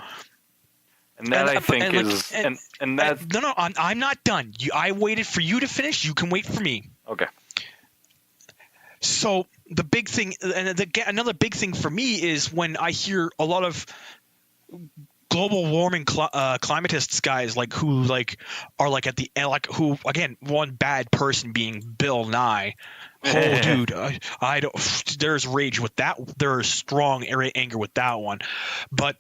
And that I think is no, I'm not done. I waited for you to finish. You can wait for me. Okay. So the big thing, and another big thing for me is when I hear a lot of global warming climatists guys like who like are like at the end, like who again, one bad person being Bill Nye. Oh, dude, I don't. There's rage with that. There's strong anger with that one, but.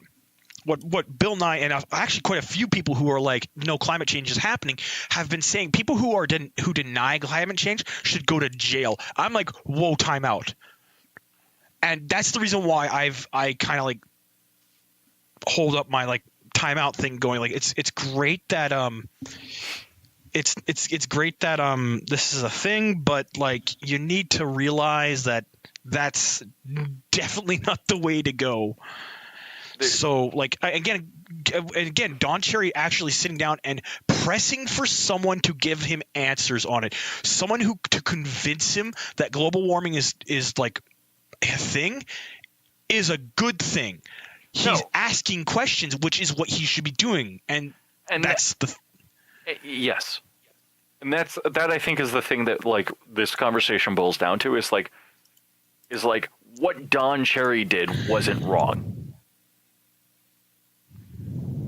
What Bill Nye and actually quite a few people who are like, no, climate change is happening, have been saying people who deny climate change should go to jail. I'm like, whoa, time out. And that's the reason why I kind of like hold up my like timeout thing going. Like it's great that it's great that this is a thing, but like you need to realize that that's definitely not the way to go. So, like, again, Don Cherry actually sitting down and pressing for someone to give him answers on it. Someone to convince him that global warming is like a thing is a good thing. He's asking questions, which is what he should be doing. And that's yes. And that I think is the thing that, like, this conversation boils down to is like what Don Cherry did wasn't wrong.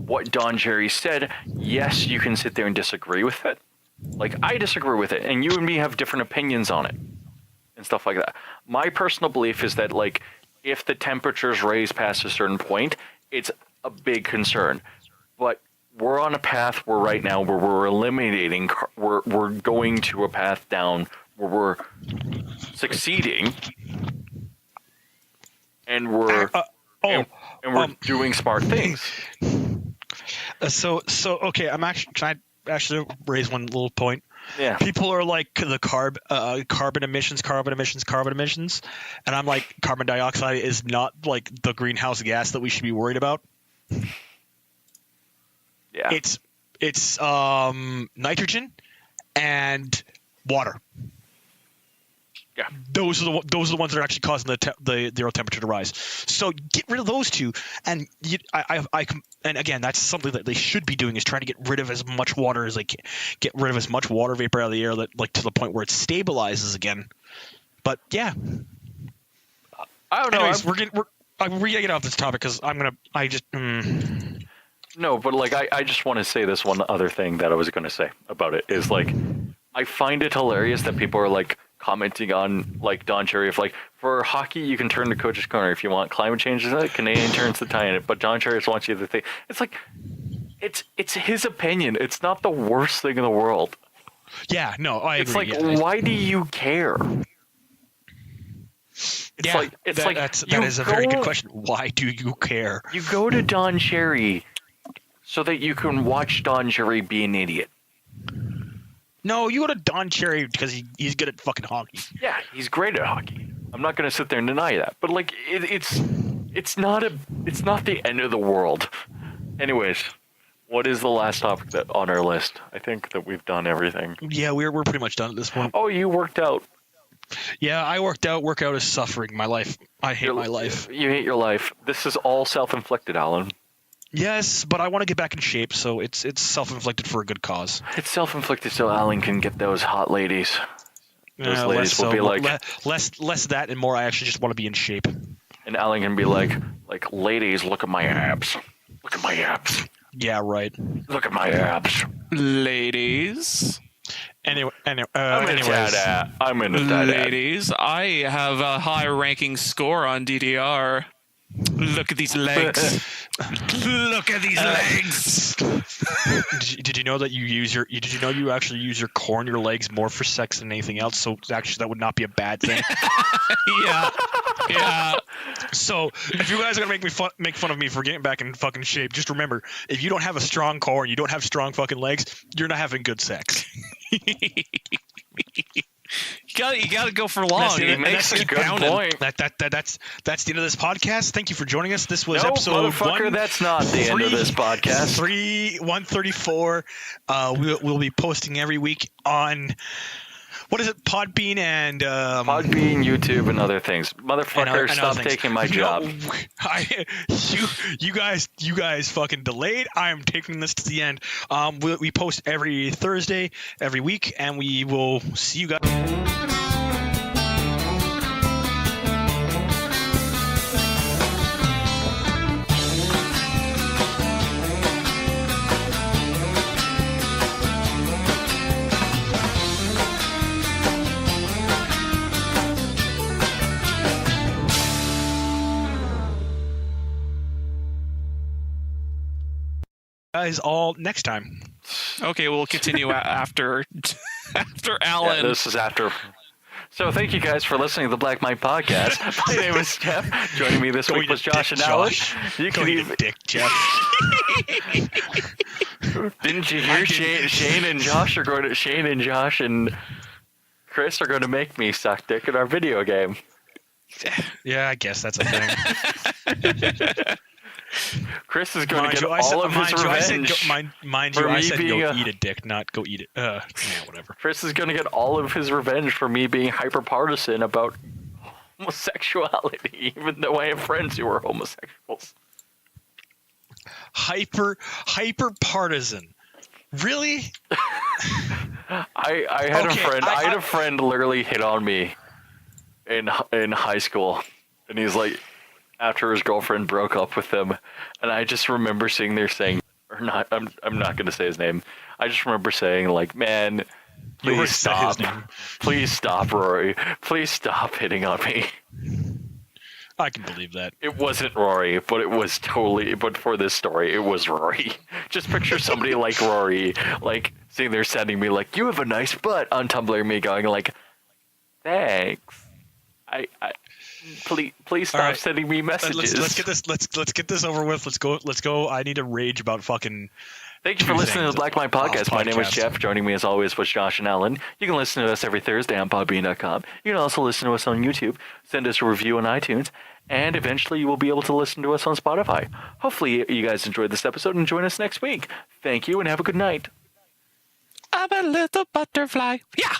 What Don Cherry said, yes, you can sit there and disagree with it. Like, I disagree with it, and you and me have different opinions on it and stuff like that. My personal belief is that, like, if the temperatures raise past a certain point, it's a big concern. But we're on a path where right now where we're eliminating, we're going to a path down where we're succeeding, and we're and we're doing smart things. So okay, can I actually raise one little point? Yeah. People are like the carbon emissions, and I'm like, carbon dioxide is not like the greenhouse gas that we should be worried about. Yeah. It's nitrogen and water. Yeah. Those are the ones that are actually causing the Earth temperature to rise. So get rid of those two, and and again, that's something that they should be doing, is trying to get rid of as much water as they can, get rid of as much water vapor out of the air that, like, to the point where it stabilizes again. But yeah, I don't know. Anyways, we're gonna get off this topic because No, but like I just want to say this one other thing that I was going to say about it is, like, I find it hilarious that people are like commenting on, like, Don Cherry, if like, for hockey you can turn to Coach's Corner if you want, climate change is it, Canadian turns to tie in it, but Don Cherry wants you to think. It's like, it's his opinion. It's not the worst thing in the world. yeah, no, I It's agree. like, why do you care? That is a very good question. Why do you care? You go to Don Cherry so that you can watch Don Cherry be an idiot. No, you go to Don Cherry because he's good at fucking hockey. Yeah, he's great at hockey. I'm not going to sit there and deny that. But like, it's not the end of the world. Anyways, what is the last topic that on our list? I think that we've done everything. Yeah, we're pretty much done at this point. Oh, you worked out. Yeah, I worked out. Workout is suffering. My life. I hate my life. You hate your life. This is all self-inflicted, Alan. Yes, but I want to get back in shape, so it's self-inflicted for a good cause. It's self-inflicted so Alan can get those hot ladies. Those ladies will be like... Less that and more I actually just want to be in shape. And Alan can be like, ladies, look at my abs. Look at my abs. Yeah, right. Look at my abs. Ladies. Anyways. I'm into that. Ladies, I have a high-ranking score on DDR. Look at these legs. Look at these legs. Did you know that you actually use your core and your legs more for sex than anything else? So actually, that would not be a bad thing. Yeah. So if you guys are gonna make fun of me for getting back in fucking shape, just remember, if you don't have a strong core and you don't have strong fucking legs, you're not having good sex. You gotta go for long. He makes a good point. That's the end of this podcast. Thank you for joining us. This was episode motherfucker, that's not the end of this podcast. 134. We'll be posting every week on, what is it, Podbean and Podbean, YouTube, and other things. Motherfucker, stop taking my job. You guys fucking delayed. I am taking this to the end. We post every Thursday, every week, and we will see you guys. Guys, all next time. Okay, we'll continue after Alan. Yeah, this is after. So thank you guys for listening to the Black Mike Podcast. My name is Jeff. Joining me this week was Josh and Alan. You can eat dick, Jeff. Didn't you hear Shane and Josh and Chris are going to make me suck dick in our video game. Yeah, I guess that's a thing. Chris is going to get all of his revenge. I said go eat a dick, not go eat it. Yeah, whatever. Chris is going to get all of his revenge for me being hyper partisan about homosexuality, even though I have friends who are homosexuals. Hyper partisan. Really? I had a friend. I had a friend literally hit on me in high school, and he's like, after his girlfriend broke up with him, and I just remember sitting there saying, or not, I'm not going to say his name. I just remember saying, like, man, please stop. Please stop, Rory. Please stop hitting on me. I can believe that. It wasn't Rory, but it was totally. But for this story, it was Rory. Just picture somebody like Rory, like sitting there sending me like, "You have a nice butt" on Tumblr. Me going like, "Thanks." I please stop sending me messages. Let's get this. Let's get this over with. Let's go. I need to rage about fucking. Thank you for listening to the Black Mind Podcast. My name is Jeff. Joining me as always was Josh and Alan. You can listen to us every Thursday on Podbean.com. You can also listen to us on YouTube. Send us a review on iTunes. And eventually you will be able to listen to us on Spotify. Hopefully you guys enjoyed this episode and join us next week. Thank you and have a good night. I'm a little butterfly. Yeah.